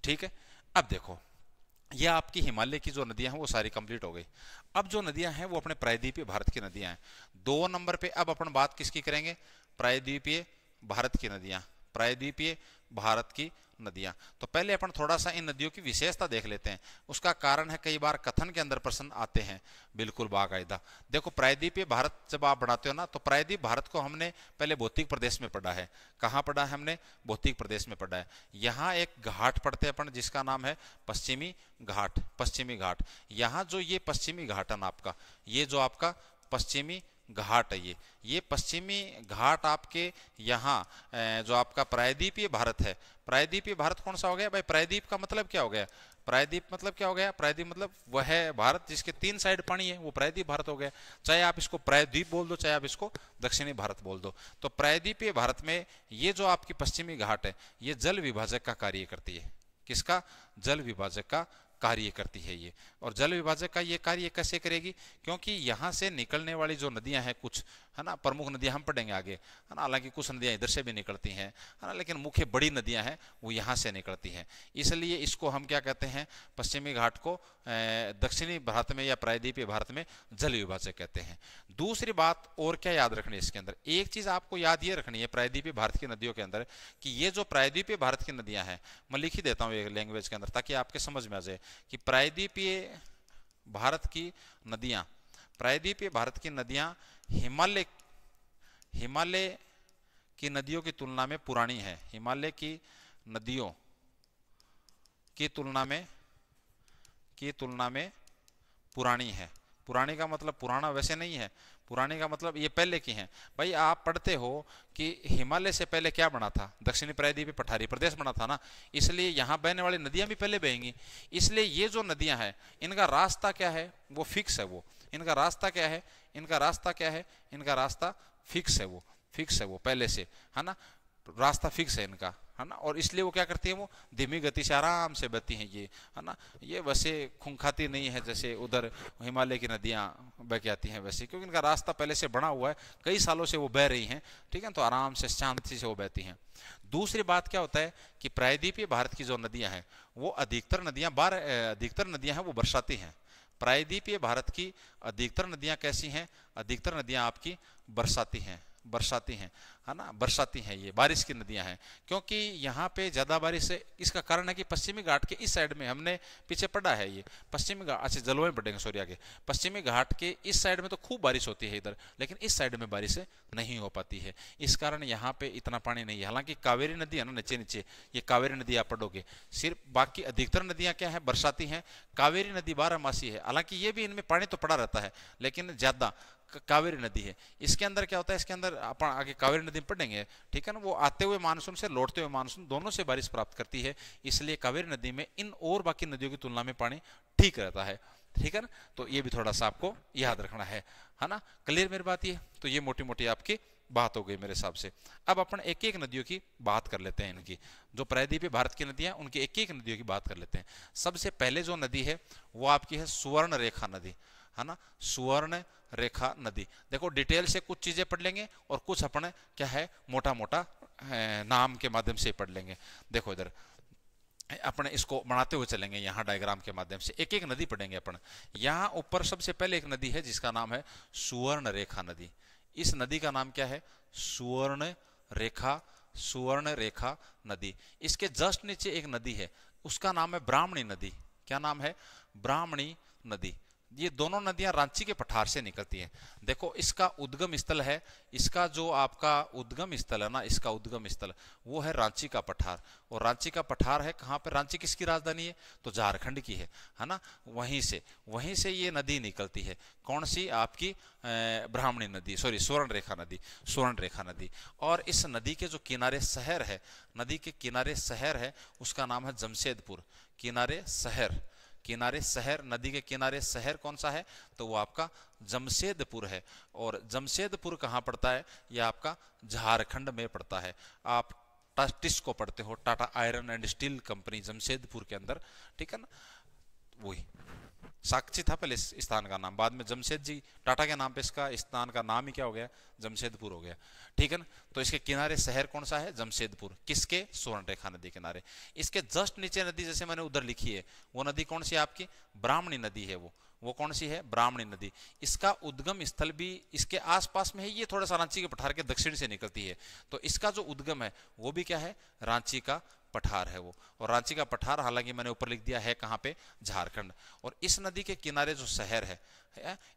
ठीक है। अब देखो ये आपकी हिमालय की जो नदियां हैं वो सारी कंप्लीट हो गई। अब जो नदियां हैं वो अपने प्रायद्वीपीय भारत की नदियां हैं। 2 नंबर पे अब अपन बात किसकी करेंगे, प्रायद्वीपीय भारत की नदियां, प्रायद्वीपीय भारत की नदियां। तो पहले अपन थोड़ा सा इन नदियों की विशेषता देख लेते हैं। उसका कारण है कई बार कथन के अंदर प्रश्न आते हैं, बिल्कुल बाकायदा। देखो प्रायद्वीपीय भारत जब आप बढ़ाते हो ना, तो प्रायद्वीप भारत को हमने पहले भौतिक प्रदेश में पढ़ा है। कहाँ पढ़ा है हमने, भौतिक प्रदेश में पढ़ा है। यहाँ एक घाट पढ़ते हैं अपन जिसका नाम है पश्चिमी घाट, पश्चिमी घाट। यहाँ जो ये पश्चिमी घाट है ना आपका, ये जो आपका पश्चिमी घाट है, ये पश्चिमी घाट आपके यहाँ जो आपका प्रायद्वीपीय भारत है। प्रायद्वीपीय भारत कौन सा हो गया भाई, प्रायद्वीप का मतलब क्या हो गया, प्रायद्वीप मतलब क्या हो गया, प्रायद्वीप मतलब वह है भारत जिसके 3 साइड पानी है, वो प्रायद्वीप भारत हो गया। चाहे आप इसको प्रायद्वीप बोल दो, चाहे आप इसको दक्षिणी भारत बोल दो। तो प्रायद्वीपीय भारत में ये जो आपकी पश्चिमी घाट है ये जल विभाजक का कार्य करती है। किसका, जल विभाजक का कार्य करती है ये। और जल विभाजक का ये कार्य कैसे करेगी, क्योंकि यहाँ से निकलने वाली जो नदियां हैं कुछ, है ना, प्रमुख नदियां हम पढ़ेंगे आगे, है ना। हालांकि कुछ नदियां इधर से भी निकलती हैं, है ना, लेकिन मुख्य बड़ी नदियां हैं वो यहाँ से निकलती हैं। इसलिए इसको हम क्या कहते हैं, पश्चिमी घाट को दक्षिणी भारत में या प्रायद्वीपीय भारत में जल विभाजक कहते हैं। दूसरी बात और क्या याद रखनी है इसके अंदर, एक चीज आपको याद ये रखनी है प्रायद्वीपीय भारत की नदियों के अंदर, कि ये जो प्रायद्वीपीय भारत की नदियां हैं, मैं लिख ही देता हूँ एक लैंग्वेज के अंदर ताकि आपके समझ में आ जाए कि प्रायद्वीपीय भारत की नदियां, प्रायद्वीपीय भारत की नदियां हिमालय की नदियों की तुलना में पुरानी है। हिमालय की नदियों की तुलना में पुरानी है। पुरानी का मतलब पुराना वैसे नहीं है, पुरानी का मतलब ये पहले की है। भाई आप पढ़ते हो कि हिमालय से पहले क्या बना था, दक्षिणी प्रायद्वीपीय पठारी प्रदेश बना था ना, इसलिए यहाँ बहने वाली नदियां भी पहले बहेंगी। इसलिए ये जो नदियां हैं इनका रास्ता क्या है, वो फिक्स है। वो इनका रास्ता क्या है, इनका रास्ता क्या है, इनका रास्ता फिक्स है, वो फिक्स है, वो पहले से, है ना, रास्ता फिक्स है इनका, है ना। और इसलिए वो क्या करती है, वो धीमी गति से आराम से बहती हैं ये, है ना। ये वैसे खूंखाती नहीं है जैसे उधर हिमालय की नदियां बह के आती हैं वैसे, क्योंकि इनका रास्ता पहले से बना हुआ है, कई सालों से वो बह रही हैं, ठीक है, तो आराम से शांति से वो बहती हैं। दूसरी बात क्या होता है कि प्रायद्वीपीय भारत की जो नदियां हैं वो अधिकतर नदियां हैं वो बरसाती हैं। प्रायद्वीपीय भारत की अधिकतर नदियां कैसी हैं, अधिकतर नदियां आपकी बरसाती हैं, बरसाती हैं, है ना, बरसाती हैं, ये बारिश की नदियां हैं। क्योंकि यहाँ पे ज्यादा बारिश है, इसका कारण है कि पश्चिमी घाट के इस साइड में, हमने पीछे पढ़ा है ये पश्चिमी घाट, अच्छा जलवायु पढ़ेंगे सॉरी आगे, पश्चिमी घाट के इस साइड में तो खूब बारिश होती है इधर, लेकिन इस साइड में बारिश नहीं हो पाती है, इस कारण यहाँ पे इतना पानी नहीं है। हालांकि कावेरी नदी है ना नीचे नीचे, ये कावेरी नदी आप पढ़ोगे, सिर्फ बाकी अधिकतर नदियां क्या है, बरसाती हैं। कावेरी नदी 12 मासी है, हालांकि ये भी इनमें पानी तो पड़ा रहता है, लेकिन ज्यादा कावेरी नदी है। इसके अंदर क्या होता है, इसके अंदर अपन आगे कावेरी नदी पढ़ेंगे, ठीक है ना, वो आते हुए मानसून से लौटते हुए मानसून दोनों से बारिश प्राप्त करती है, इसलिए कावेरी नदी में इन और बाकी नदियों की तुलना में पानी ठीक रहता है, ठीक है ना। तो ये भी थोड़ा सा आपको याद रखना है ना। क्लियर मेरी बात ये, तो ये मोटी मोटी आपकी बात हो गई मेरे हिसाब से। अब अपन एक एक नदियों की बात कर लेते हैं, इनकी जो प्रायद्वीपीय भारत की नदियां उनकी एक एक नदियों की बात कर लेते हैं। सबसे पहले जो नदी है वो आपकी है सुवर्ण रेखा नदी, है ना, सुवर्ण रेखा नदी। देखो डिटेल से कुछ चीजें पढ़ लेंगे और कुछ अपन क्या है मोटा मोटा नाम के माध्यम से पढ़ लेंगे। देखो इधर अपन इसको बनाते हुए चलेंगे, यहाँ डायग्राम के माध्यम से एक एक नदी पढ़ेंगे अपन। यहाँ ऊपर सबसे पहले एक नदी है जिसका नाम है सुवर्ण रेखा नदी। इस नदी का नाम क्या है, सुवर्ण रेखा नदी। इसके जस्ट नीचे एक नदी है उसका नाम है ब्राह्मणी नदी। क्या नाम है, ब्राह्मणी नदी। ये दोनों नदियां रांची के पठार से निकलती हैं। देखो इसका उद्गम स्थल है, इसका जो आपका उद्गम स्थल है ना, इसका उद्गम स्थल वो है रांची का पठार। और रांची का पठार है कहाँ पे, रांची किसकी राजधानी है, तो झारखंड की है ना। वहीं से ये नदी निकलती है, कौन सी, आपकी ब्राह्मणी नदी, सॉरी स्वर्ण रेखा नदी। और इस नदी के जो किनारे शहर है, नदी के किनारे शहर है उसका नाम है जमशेदपुर। किनारे शहर, नदी के किनारे शहर कौन सा है, तो वो आपका जमशेदपुर है। और जमशेदपुर कहाँ पड़ता है, ये आपका झारखंड में पड़ता है। आप टिस्को पढ़ते हो, Tata iron and steel company Jamshedpur के अंदर, ठीक है ना। वही साक्षी था पहले इस स्थान का नाम, बाद में जमशेद जी टाटा के नाम पे इसका स्थान का नाम ही क्या हो गया, जमशेदपुर हो गया, ठीक है ना। तो इसके किनारे शहर कौन सा है, जमशेदपुर, किसके, स्वर्ण रेखा नदी किनारे। इसके जस्ट नीचे नदी जैसे मैंने उधर लिखी है, वो नदी कौन सी है आपकी, ब्राह्मणी नदी है। वो कौन सी है, ब्राह्मणी नदी। इसका उद्गम स्थल भी इसके आसपास में है, ये थोड़ा सा रांची के पठार के दक्षिण से निकलती है, तो इसका जो उद्गम है वो भी क्या है, रांची का पठार है वो। और रांची का पठार हालांकि मैंने ऊपर लिख दिया है कहाँ पे, झारखंड। और इस नदी के किनारे जो शहर है,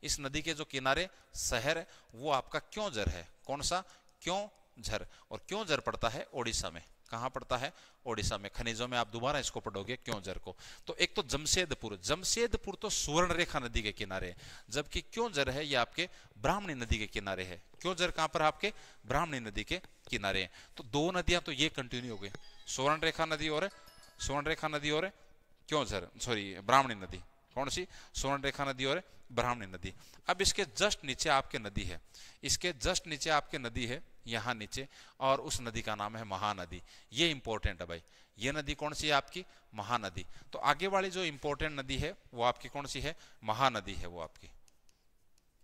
इस नदी के जो किनारे शहर है वो आपका क्योंझर है। कौन सा, क्योंझर। और क्योंझर पड़ता है ओडिशा में। कहाँ पड़ता है, ओडिशा में। खनिजों में आप दोबारा इसको पढ़ोगे क्योंझर को। तो एक तो जमशेदपुर तो सुवर्ण रेखा नदी के किनारे है, जबकि क्योंझर है ये आपके ब्राह्मणी नदी के किनारे है। क्योंझर कहाँ पर, आपके ब्राह्मणी नदी के किनारे है। तो दो नदियां तो ये कंटिन्यू हो गई, सुवर्ण रेखा नदी और क्योंझर, सॉरी ब्राह्मणी नदी। कौन सी, स्वर्ण रेखा नदी और ब्राह्मणी नदी। अब इसके जस्ट नीचे आपके नदी है, यहाँ नीचे, और उस नदी का नाम है महानदी। ये इंपॉर्टेंट है भाई, ये नदी कौन सी है आपकी, महानदी। तो आगे वाली जो इंपॉर्टेंट नदी है वो आपकी कौन सी है, महानदी है। वो आपकी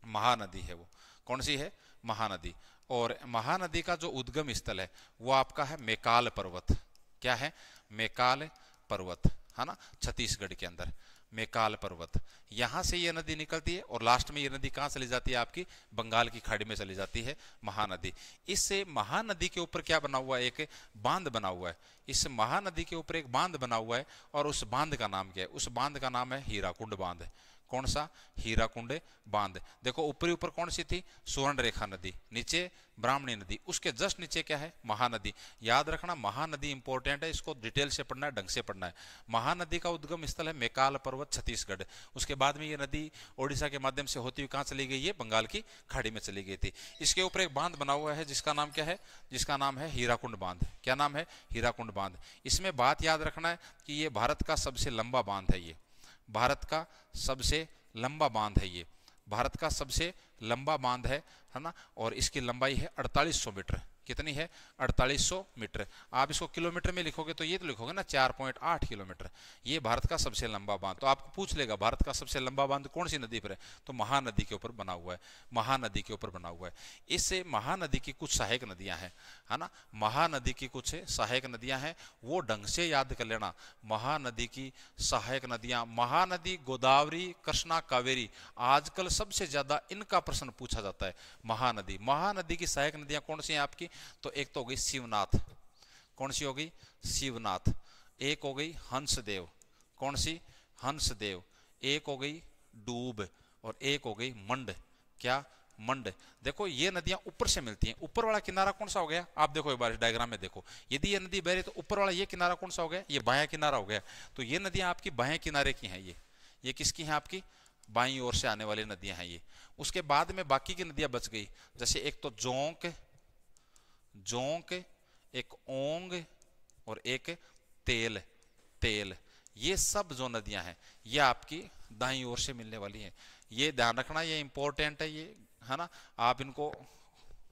महानदी है, वो कौन सी है, महानदी। और महानदी का जो उद्गम स्थल है वो आपका है मैकाल पर्वत। क्या है, मैकाल पर्वत, है ना, छत्तीसगढ़ के अंदर मैकाल पर्वत। यहां से ये नदी निकलती है और लास्ट में ये नदी कहां चली जाती है, आपकी बंगाल की खाड़ी में चली जाती है महानदी। इससे महानदी के ऊपर क्या बना हुआ है, एक बांध बना हुआ है। इस महानदी के ऊपर एक बांध बना हुआ है और उस बांध का नाम क्या है, उस बांध का नाम है हीराकुंड बांध। कौन सा? हीराकुंड बांध। देखो ऊपरी ऊपर कौन सी थी? सुवर्णरेखा नदी, नीचे ब्राह्मणी नदी, उसके जस्ट नीचे क्या है? महानदी। याद रखना महानदी इंपॉर्टेंट है, इसको डिटेल से पढ़ना है, ढंग से पढ़ना है। महानदी का उद्गम स्थल है मैकाल पर्वत छत्तीसगढ़। उसके बाद में ये नदी ओडिशा के माध्यम से होती हुई कहाँ चली गई? ये बंगाल की खाड़ी में चली गई थी। इसके ऊपर एक बांध बना हुआ है जिसका नाम क्या है? जिसका नाम है हीराकुंड बांध। क्या नाम है? हीराकुंड बांध। इसमें बात याद रखना है कि ये भारत का सबसे लंबा बांध है। ये भारत का सबसे लंबा बांध है। ये भारत का सबसे लंबा बांध है ना। और इसकी लंबाई है 4800 मीटर। कितनी है? 4800 मीटर। आप इसको किलोमीटर में लिखोगे तो ये तो लिखोगे ना 4.8 किलोमीटर। ये भारत का सबसे लंबा बांध। तो आपको पूछ लेगा भारत का सबसे लंबा बांध कौन सी नदी पर है? तो महानदी के ऊपर बना हुआ है। महानदी के ऊपर बना हुआ है। इससे महानदी की कुछ सहायक नदियां हैं, है ना। महानदी की कुछ सहायक नदियां हैं, वो ढंग से याद कर लेना। महानदी की सहायक नदियां, महानदी, गोदावरी, कृष्णा, कावेरी। आजकल सबसे ज्यादा इनका प्रश्न पूछा जाता है। महानदी, महानदी की सहायक नदियां कौन सी हैं आपकी? तो एक तो हो गई शिवनाथ। कौन सी हो गई? शिवनाथ। एक हो गई हंसदेव। कौन सी? हंसदेव। एक हो गई डूब और एक हो गई मंड। क्या? मंड। देखो ये नदियां ऊपर से मिलती हैं। ऊपर वाला किनारा कौन सा हो गया? आप देखो एक बार डायग्राम में देखो, यदि ये नदी बह रही तो ऊपर वाला ये किनारा कौन सा हो गया? ये बायां किनारा हो गया। तो ये नदियां आपकी बाएं किनारे की हैं। ये किसकी हैं? आपकी बाईं ओर से आने वाली नदियां हैं ये। उसके बाद में बाकी की नदियां बच गई, जैसे एक तो जोंक, एक ओंग और एक तेल। ये सब जो नदियां हैं ये आपकी दाईं ओर से मिलने वाली हैं। ये ध्यान रखना, ये इंपॉर्टेंट है, ये है ना। आप इनको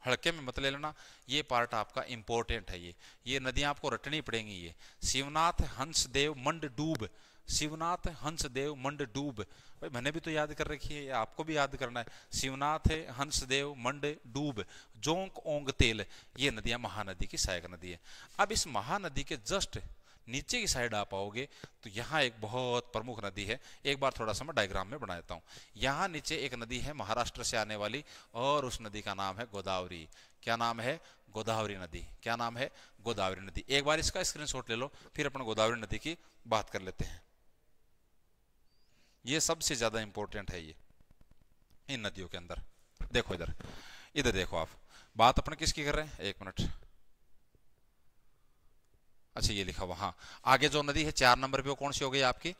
हल्के में मत ले लेना, ये पार्ट आपका इंपॉर्टेंट है। ये नदियां आपको रटनी पड़ेंगी। ये शिवनाथ, हंसदेव, मंड, डूब। शिवनाथ, हंसदेव, मंड, डूब। भाई मैंने भी तो याद कर रखी है, आपको भी याद करना है। शिवनाथ है, हंसदेव, मंड, डूब, जोंक, ओंग, तेल। ये नदियां महानदी की सहायक नदी है। अब इस महानदी के जस्ट नीचे की साइड आप आओगे तो यहाँ एक बहुत प्रमुख नदी है। एक बार थोड़ा सा मैं डायग्राम में बना देता हूँ। यहाँ नीचे एक नदी है महाराष्ट्र से आने वाली, और उस नदी का नाम है गोदावरी। क्या नाम है? गोदावरी नदी। क्या नाम है? गोदावरी नदी। एक बार इसका स्क्रीनशॉट ले लो, फिर अपन गोदावरी नदी की बात कर लेते हैं। ये सबसे ज्यादा इंपॉर्टेंट है ये इन नदियों के अंदर। देखो इधर देखो आप, बात अपन किसकी कर रहे हैं? एक मिनट। अच्छा ये लिखा हुआ, हाँ आगे जो नदी है 4 नंबर पे वो कौन सी हो गई आपकी?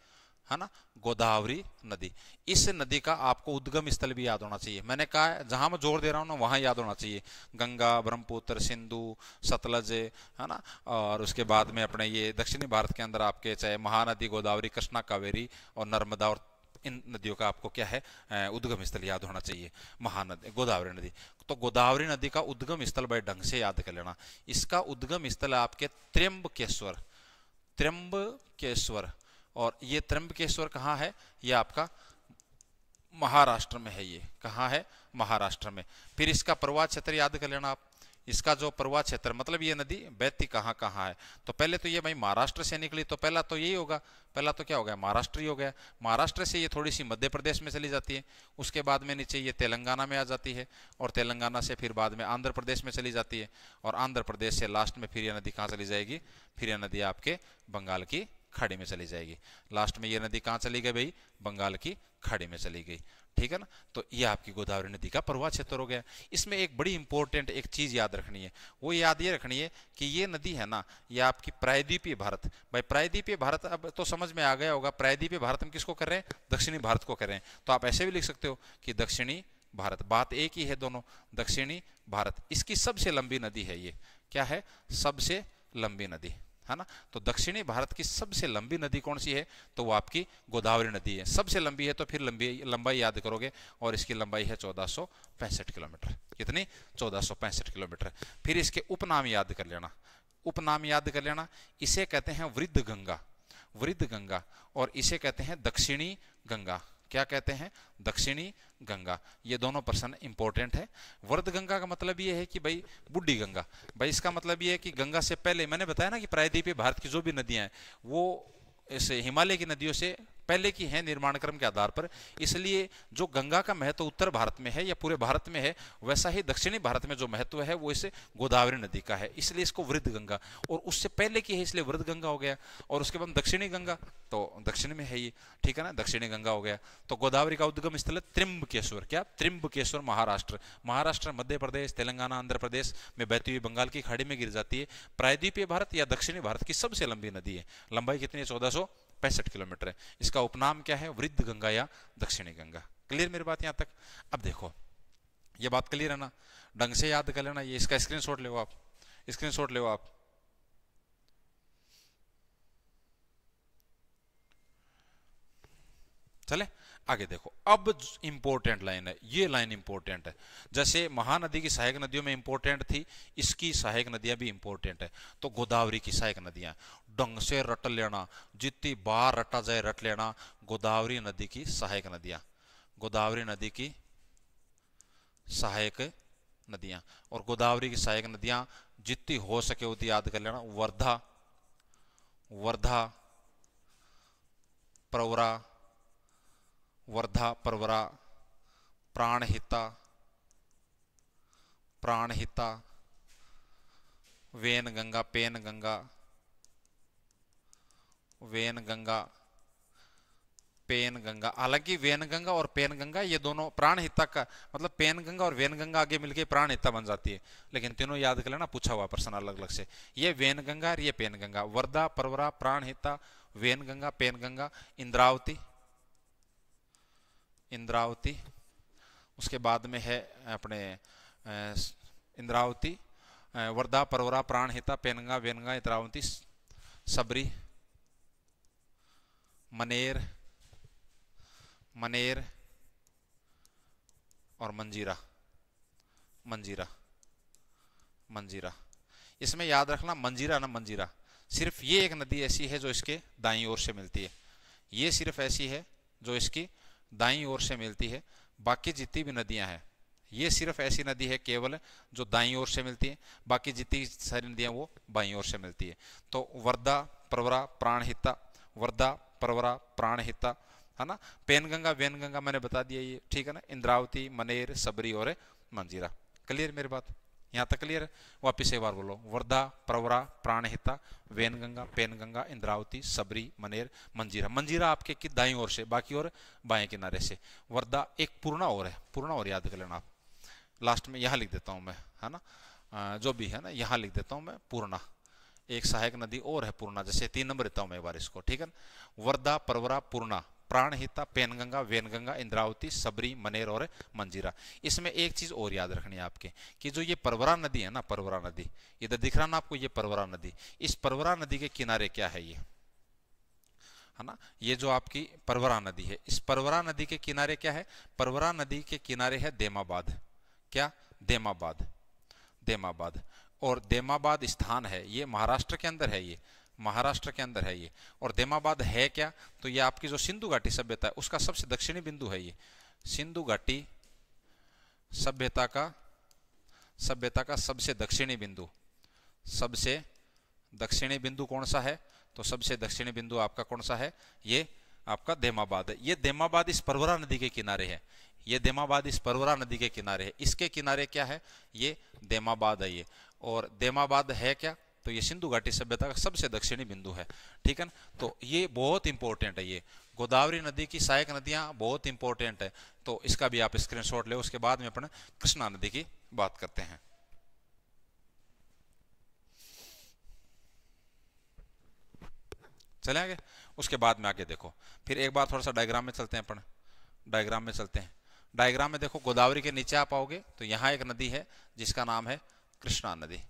है ना, गोदावरी नदी। इस नदी का आपको उद्गम स्थल भी याद होना चाहिए। मैंने कहा है जहां मैं जोर दे रहा हूं ना वहां याद होना चाहिए। गंगा, ब्रह्मपुत्र, सिंधु, सतलज, है ना। और उसके बाद में अपने ये दक्षिणी भारत के अंदर आपके चाहे महानदी, गोदावरी, कृष्णा, कावेरी और नर्मदा, और इन नदियों का आपको क्या है? उद्गम स्थल याद होना चाहिए। महानदी, गोदावरी नदी। तो गोदावरी नदी का उद्गम स्थल बड़े ढंग से याद कर लेना। इसका उद्गम स्थल आपके त्र्यंबकेश्वर। और ये त्र्यंबकेश्वर कहाँ है? ये आपका महाराष्ट्र में है। ये कहाँ है? महाराष्ट्र में। फिर इसका प्रवाह क्षेत्र याद कर लेना आप। इसका जो प्रवाह क्षेत्र, मतलब ये नदी बहती कहाँ कहाँ है। तो पहले तो ये भाई महाराष्ट्र से निकली, तो पहला तो यही होगा, पहला तो क्या हो गया? महाराष्ट्र ही हो गया। महाराष्ट्र से ये थोड़ी सी मध्य प्रदेश में चली जाती है, उसके बाद में नीचे ये तेलंगाना में आ जाती है, और तेलंगाना से फिर बाद में आंध्र प्रदेश में चली जाती है, और आंध्र प्रदेश से लास्ट में फिर ये नदी कहाँ चली जाएगी? फिर यह नदी आपके बंगाल की खाड़ी में चली जाएगी। लास्ट में ये नदी कहाँ चली गई भाई? बंगाल की खाड़ी में चली गई। ठीक है ना। तो ये आपकी गोदावरी नदी का प्रवाह क्षेत्र हो गया। इसमें एक बड़ी इंपॉर्टेंट एक चीज याद रखनी है, वो याद ये रखनी है कि ये नदी है ना, ये आपकी प्रायद्वीपीय भारत। भाई प्रायद्वीपीय भारत अब तो समझ में आ गया होगा। प्रायद्वीपीय भारत हम किसको कर रहे हैं? दक्षिणी भारत को कर रहे हैं। तो आप ऐसे भी लिख सकते हो कि दक्षिणी भारत, बात एक ही है दोनों, दक्षिणी भारत। इसकी सबसे लंबी नदी है ये। क्या है? सबसे लंबी नदी, है ना। तो दक्षिणी भारत की सबसे लंबी नदी कौन सी है? तो वो आपकी गोदावरी नदी है। सबसे लंबी है तो फिर लंबाई याद करोगे, और इसकी लंबाई है 1465 किलोमीटर। कितनी? 1465 किलोमीटर। फिर इसके उपनाम याद कर लेना, उपनाम याद कर लेना। इसे कहते हैं वृद्ध गंगा, वृद्ध गंगा, और इसे कहते हैं दक्षिणी गंगा। क्या कहते हैं? दक्षिणी गंगा। ये दोनों प्रश्न इंपॉर्टेंट है। वृद्ध गंगा का मतलब ये है कि भाई बुढ़ी गंगा। भाई इसका मतलब ये है कि गंगा से पहले, मैंने बताया ना कि प्रायद्वीपीय भारत की जो भी नदियां हैं वो इस हिमालय की नदियों से पहले की है निर्माण क्रम के आधार पर। इसलिए जो गंगा का महत्व उत्तर भारत में है या पूरे भारत में है, वैसा ही दक्षिणी भारत में जो महत्व है वो इस गोदावरी नदी का है, इसलिए इसको वृद्ध गंगा। और उससे पहले की है इसलिए वृद्ध गंगा हो गया। और उसके बाद दक्षिणी गंगा, तो दक्षिण में है ये, ठीक है ना, दक्षिणी गंगा हो गया। तो गोदावरी का उद्गम स्थल है त्रिंबकेश्वर। क्या? त्रिंबकेश्वर, महाराष्ट्र। महाराष्ट्र, मध्य प्रदेश, तेलंगाना, आंध्र प्रदेश में बहती हुई बंगाल की खाड़ी में गिर जाती है। प्रायद्वीपीय भारत या दक्षिणी भारत की सबसे लंबी नदी है। लंबाई कितनी है? 1465 किलोमीटर है। इसका उपनाम क्या है? वृद्ध गंगा या दक्षिणी गंगा। क्लियर मेरी बात यहां तक? अब देखो, ये बात क्लियर है ना? ढंग से याद कर लेना। ये इसका स्क्रीनशॉट ले आप, स्क्रीनशॉट ले आप। चले आगे देखो। अब इंपॉर्टेंट लाइन है, ये लाइन इंपॉर्टेंट है। जैसे महानदी की सहायक नदियों में इंपॉर्टेंट थी, इसकी सहायक नदियां भी इंपॉर्टेंट है। तो गोदावरी की सहायक नदियां ढंग से रट लेना, जितनी बार रटा जाए रट लेना। गोदावरी नदी की सहायक नदियां, गोदावरी नदी की सहायक नदियां। और गोदावरी की सहायक नदियां जितनी हो सके उतनी याद कर लेना। वर्धा, वर्धा, प्रवरा, वर्धा, प्रवरा, प्राणहिता, प्राणहिता, वेनगंगा, पेनगंगा, वेनगंगा, पेनगंगा। हालांकि वेनगंगा और पेनगंगा ये दोनों प्राणहिता का मतलब, पेनगंगा और वेनगंगा आगे मिलके प्राणहिता बन जाती है, लेकिन तीनों याद कर लेना, पूछा हुआ प्रश्न अलग अलग से। ये वेनगंगा और ये पेनगंगा। वर्धा, प्रवरा, प्राणहिता, वेनगंगा, पेनगंगा, इंद्रावती, इंद्रावती। उसके बाद में है अपने इंद्रावती, वर्धा, प्रवरा, प्राणहिता, पेनगंगा, वेनगंगा, इंद्रावती, सबरी, मनेर, मनेर और मंजीरा, मंजीरा, मंजीरा। इसमें याद रखना मंजीरा ना मंजीरा, सिर्फ ये एक नदी ऐसी है जो इसके दाईं ओर से मिलती है। ये सिर्फ ऐसी है जो इसकी दाईं ओर से मिलती है। बाकी जितनी भी नदियां हैं, ये सिर्फ ऐसी नदी है केवल जो दाईं ओर से मिलती है। बाकी जितनी सारी नदियां वो बाईं ओर से मिलती है। तो वर्धा, प्रवरा, प्राणहिता, वर्धा, प्रवरा, प्राणहिता, है ना। पेनगंगा, वेनगंगा मैंने बता दिया ये, ठीक है ना। इंद्रावती, मनेर, सबरी और मंजीरा। क्लियर मेरी बात? यहाँ तक क्लियर है? वापिस एक बार बोलो। वर्धा, प्रवरा, प्राणहिता, वेनगंगा, पेनगंगा, इंद्रावती, सबरी, मनेर, मंजीरा। मंजीरा आपके की दाईं ओर से, बाकी और बाएं किनारे से। वर्धा एक पूर्णा और है, पूर्णा और याद कर लेना आप। लास्ट में यहाँ लिख देता हूँ मैं, है ना, जो भी है ना, यहाँ लिख देता हूँ मैं पूर्णा। एक सहायक नदी और है पूर्णा, जैसे 3 नंबर देता हूँ मैं एक बार इसको, ठीक है। वर्धा, प्रवरा, पूर्णा, प्राणहिता, पेनगंगा, वेनगंगा, इंद्रावती, सबरी, मनेर और मंजीरा। इसमें एक चीज और याद रखनी है आपके, कि जो ये परवरा नदी है ना, परवरा नदी, इधर दिख रहा ना आपको ये परवरा नदी, इस परवरा नदी के किनारे क्या है? ये है ना, ये जो आपकी परवरा नदी है, इस परवरा नदी के किनारे क्या है? परवरा नदी के किनारे है देमाबाद। क्या? देमाबाद, देमाबाद। और देमाबाद स्थान है, ये महाराष्ट्र के अंदर है, ये महाराष्ट्र के अंदर है ये। और देमाबाद है क्या? तो ये आपकी जो सिंधु घाटी सभ्यता है उसका सबसे दक्षिणी बिंदु है ये। सिंधु घाटी सभ्यता का सबसे दक्षिणी बिंदु, सबसे दक्षिणी बिंदु कौन सा है? तो सबसे दक्षिणी बिंदु आपका कौन सा है? ये आपका देमाबाद है। ये देमाबाद इस परवरा नदी के किनारे है, ये देमाबाद इस परवरा नदी के किनारे है। इसके किनारे क्या है? ये देमाबाद है ये। और देमाबाद है क्या? तो ये सिंधु घाटी सभ्यता का सबसे दक्षिणी बिंदु है, ठीक है ना। तो ये बहुत इंपॉर्टेंट है, ये गोदावरी नदी की सहायक नदियां बहुत इंपॉर्टेंट है। तो इसका भी आप स्क्रीनशॉट ले। उसके बाद में अपन कृष्णा नदी की बात करते हैं। चले आगे, उसके बाद में आगे देखो। फिर एक बार थोड़ा सा डायग्राम में चलते हैं अपन, डायग्राम में चलते हैं। डायग्राम में देखो, गोदावरी के नीचे आप आओगे तो यहाँ एक नदी है जिसका नाम है कृष्णा नदी।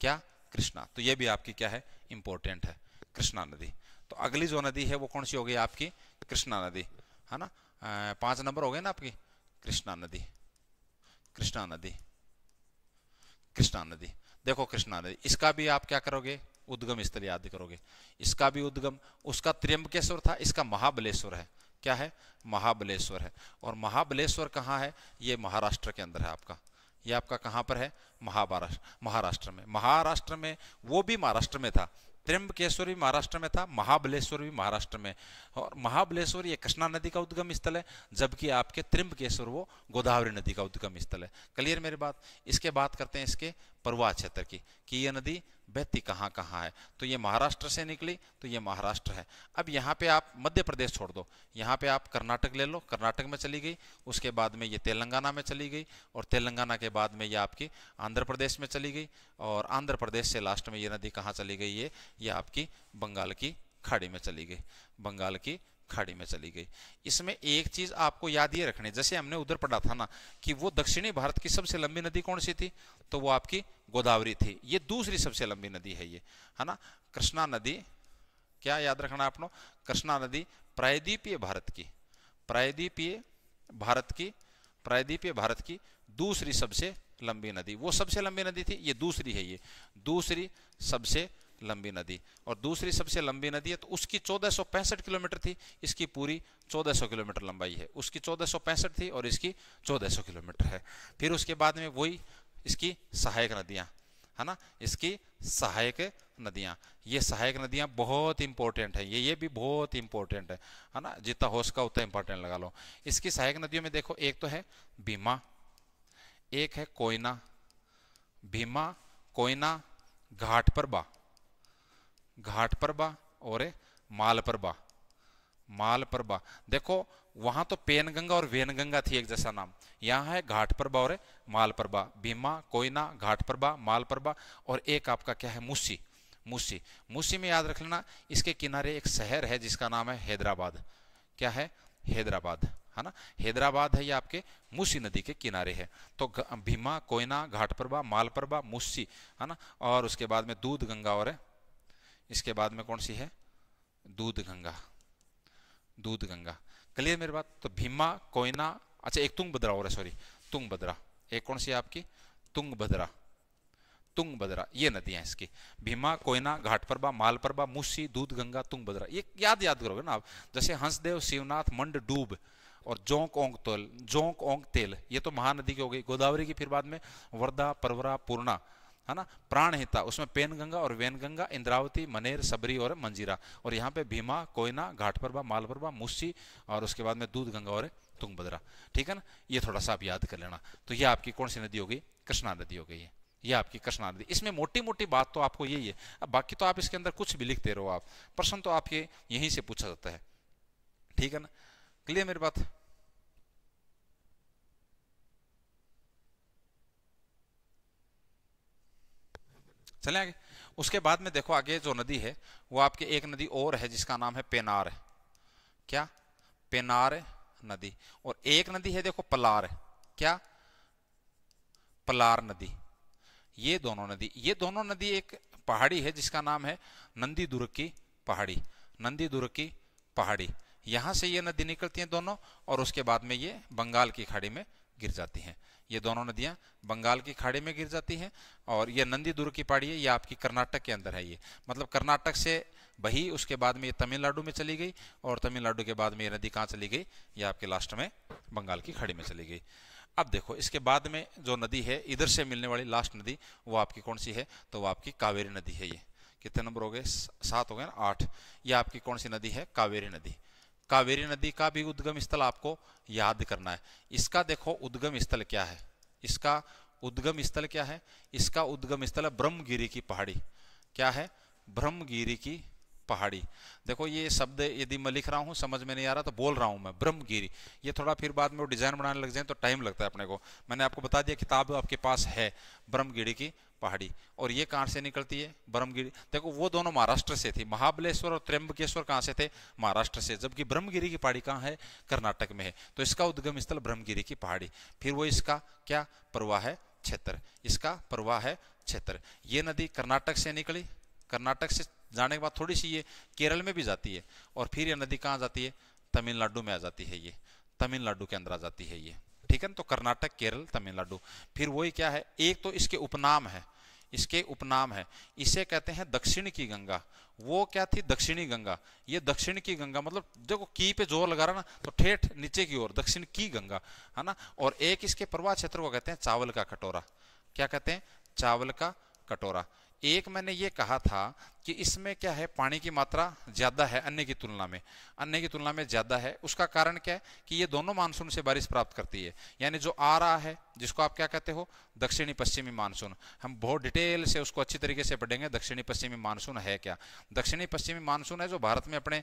क्या? कृष्णा। तो ये भी आपकी क्या है? इंपॉर्टेंट है, कृष्णा नदी। तो अगली जो नदी है वो कौन सी हो गई आपकी? कृष्णा नदी, है ना। 5 नंबर हो गए ना आपकी। कृष्णा नदी, कृष्णा नदी, कृष्णा नदी। देखो कृष्णा नदी, इसका भी आप क्या करोगे? उद्गम स्थल याद करोगे। इसका भी उद्गम, उसका त्र्यंबकेश्वर था, इसका महाबलेश्वर है। क्या है? महाबलेश्वर है। और महाबलेश्वर कहाँ है? ये महाराष्ट्र के अंदर है आपका। ये आपका कहाँ पर है? महाराष्ट्र में। महाराष्ट्र में वो भी महाराष्ट्र में था, त्र्यंबकेश्वर भी महाराष्ट्र में था, महाबलेश्वर भी महाराष्ट्र में, और महाबलेश्वर ये कृष्णा नदी का उद्गम स्थल है, जबकि आपके त्र्यंबकेश्वर वो गोदावरी नदी का उद्गम स्थल है। क्लियर मेरी बात। इसके बात करते हैं इसके प्रवाह क्षेत्र की कि ये नदी बहती कहाँ कहाँ है। तो ये महाराष्ट्र से निकली, तो ये महाराष्ट्र है। अब यहाँ पे आप मध्य प्रदेश छोड़ दो, यहाँ पे आप कर्नाटक ले लो, कर्नाटक में चली गई, उसके बाद में ये तेलंगाना में चली गई, और तेलंगाना के बाद में ये आपकी आंध्र प्रदेश में चली गई, और आंध्र प्रदेश से लास्ट में ये नदी कहाँ चली गई, ये आपकी बंगाल की खाड़ी में चली गई, बंगाल की खाड़ी में चली गई। इसमें एक चीज आपको याद ये रखनी, जैसे हमने उधर पढ़ा था ना कि वो दक्षिणी भारत की सबसे लंबी नदी कौन सी थी, तो वो आपकी गोदावरी थी। ये दूसरी सबसे लंबी नदी है ये, है ना। कृष्णा नदी, क्या याद रखना आपको, कृष्णा नदी प्रायद्वीपीय भारत की, प्रायद्वीपीय भारत की दूसरी सबसे लंबी नदी। वो सबसे लंबी नदी थी, ये दूसरी है, ये दूसरी सबसे लंबी नदी। और दूसरी सबसे लंबी नदी है तो उसकी 1465 किलोमीटर थी, इसकी पूरी 1400 किलोमीटर लंबाई है। उसकी 1465 थी और इसकी 1400 किलोमीटर है। फिर उसके बाद में वही इसकी सहायक नदियां, है ना, इसकी सहायक नदियां। ये सहायक नदियां बहुत इंपॉर्टेंट है, ये भी बहुत इंपॉर्टेंट है ना, जितना हो सका उतना इंपॉर्टेंट लगा लो। इसकी सहायक नदियों में देखो, एक तो है भीमा, एक है कोयना, भीमा, कोयना, घाटप्रभा, घाटप्रभा और मालप्रभा, मालप्रभा। देखो वहां तो पेनगंगा और वेनगंगा थी एक जैसा नाम, यहाँ है घाटप्रभा और मालप्रभा। भीमा, कोयना, घाटप्रभा, मालप्रभा, और एक आपका क्या है, मूसी। मूसी, मूसी में याद रख लेना इसके किनारे एक शहर है जिसका नाम है हैदराबाद। क्या है, हैदराबाद, है ना, हैदराबाद है, ये आपके मूसी नदी के किनारे है। तो भीमा, कोयना, घाटप्रभा, मालप्रभा, मूसी, है ना, और उसके बाद में दूध गंगा, और इसके बाद में कौन सी है, दूध गंगा, दूध गंगा। क्लियर मेरी बात। तो भीमा, कोयना, अच्छा एक तुंगभद्रा और है, सॉरी तुंगभद्रा, एक कौन सी है आपकी, तुंगभद्रा, तुंगभद्रा, ये नदियां इसकी, भीमा, कोयना, घाटप्रभा, मालप्रभा, मूसी, दूध गंगा, तुंगभद्रा। ये याद करोगे ना आप, जैसे हंसदेव, शिवनाथ, मंड, डूब और जोंक ओंग तेल, जोंक ओंग तेल, ये तो महानदी की हो गई। गोदावरी की फिर बाद में वर्धा, परवरा, पूर्णा, है ना, प्राणहिता, उसमें पेनगंगा और वेनगंगा, इंद्रावती, मनेर, सबरी और मंजीरा। और यहाँ पे भीमा, कोयना, घाटप्रभा, मालप्रभा, मूसी, और उसके बाद में दूध गंगा और तुंगभद्रा। ठीक है ना, ये थोड़ा सा आप याद कर लेना। तो ये आपकी कौन सी नदी हो गई, कृष्णा नदी हो गई है, ये आपकी कृष्णा नदी। इसमें मोटी मोटी बात तो आपको यही है, अब बाकी तो आप इसके अंदर कुछ भी लिखते रहो, आप प्रश्न तो आपके यहीं से पूछा जाता है। ठीक है ना, क्लियर मेरी बात। चले आगे। उसके बाद में देखो आगे जो नदी है वो आपके एक नदी और है जिसका नाम है पेनार। क्या, पेनार नदी। और एक नदी है देखो पलार, क्या, पलार नदी। ये दोनों नदी एक पहाड़ी है जिसका नाम है नंदी दुर्ग की पहाड़ी, नंदी दुर्ग की पहाड़ी। यहां से ये नदी निकलती हैं दोनों, और उसके बाद में ये बंगाल की खाड़ी में गिर जाती हैं। ये दोनों नदियां बंगाल की खाड़ी में गिर जाती हैं। और ये नंदी दुर्ग की पहाड़ी है, ये आपकी कर्नाटक के अंदर है। ये मतलब कर्नाटक से बही, उसके बाद में ये तमिलनाडु में चली गई, और तमिलनाडु के बाद में ये नदी कहाँ चली गई, ये आपके लास्ट में बंगाल की खाड़ी में चली गई। अब देखो इसके बाद में जो नदी है इधर से मिलने वाली लास्ट नदी, वो आपकी कौन सी है, तो वो आपकी कावेरी नदी है। ये कितने नंबर हो गए, 7 हो गए ना, 8। ये आपकी कौन सी नदी है, कावेरी नदी। कावेरी नदी का भी उद्गम स्थल आपको याद करना है। इसका देखो उद्गम स्थल क्या है, इसका उद्गम स्थल क्या है, इसका उद्गम स्थल है ब्रह्मगिरी की पहाड़ी। क्या है, ब्रह्मगिरी की पहाड़ी। देखो ये शब्द यदि मैं लिख रहा हूँ समझ में नहीं आ रहा तो बोल रहा हूँ मैं, ब्रह्मगिरी। ये थोड़ा फिर बाद में वो डिजाइन बनाने लग जाए तो टाइम लगता है अपने को। मैंने आपको बता दिया किताब आपके पास है, ब्रह्मगिरी की पहाड़ी। और ये कहाँ से निकलती है, ब्रह्मगिरी। देखो वो दोनों महाराष्ट्र से थी, महाबलेश्वर और त्र्यंबकेश्वर कहाँ से थे, महाराष्ट्र से, जबकि ब्रह्मगिरी की पहाड़ी कहाँ है, कर्नाटक में है। तो इसका उद्गम स्थल ब्रह्मगिरी की पहाड़ी। फिर वो इसका क्या प्रवाह है, क्षेत्र, इसका प्रवाह है क्षेत्र। ये नदी कर्नाटक से निकली, कर्नाटक से जाने के बाद थोड़ी सी ये केरल में भी जाती है, और फिर ये नदी कहाँ जाती है, तमिलनाडु में आ जाती है। ये तमिलनाडु के अंदर आ जाती है ये। ठीक है ना, तो कर्नाटक, केरल, तमिलनाडु। फिर वही क्या है, एक तो इसके उपनाम है, इसके उपनाम है, इसे कहते हैं दक्षिण की गंगा। वो क्या थी, दक्षिणी गंगा। ये दक्षिण की गंगा मतलब देखो की पे जोर लगा रहा ना, तो ठेठ नीचे की ओर दक्षिण की गंगा, है ना। और एक इसके प्रवाह क्षेत्र को कहते हैं चावल का कटोरा। क्या कहते हैं, चावल का कटोरा। एक मैंने ये कहा था कि इसमें क्या है, पानी की मात्रा ज्यादा है अन्य की तुलना में, अन्य की तुलना में ज्यादा है। उसका कारण क्या है कि ये दोनों मानसून से बारिश प्राप्त करती है। यानी जो आ रहा है, जिसको आप क्या कहते हो, दक्षिणी पश्चिमी मानसून, हम बहुत डिटेल से उसको अच्छी तरीके से पढ़ेंगे। दक्षिणी पश्चिमी मानसून है क्या? दक्षिणी पश्चिमी मानसून है जो भारत में अपने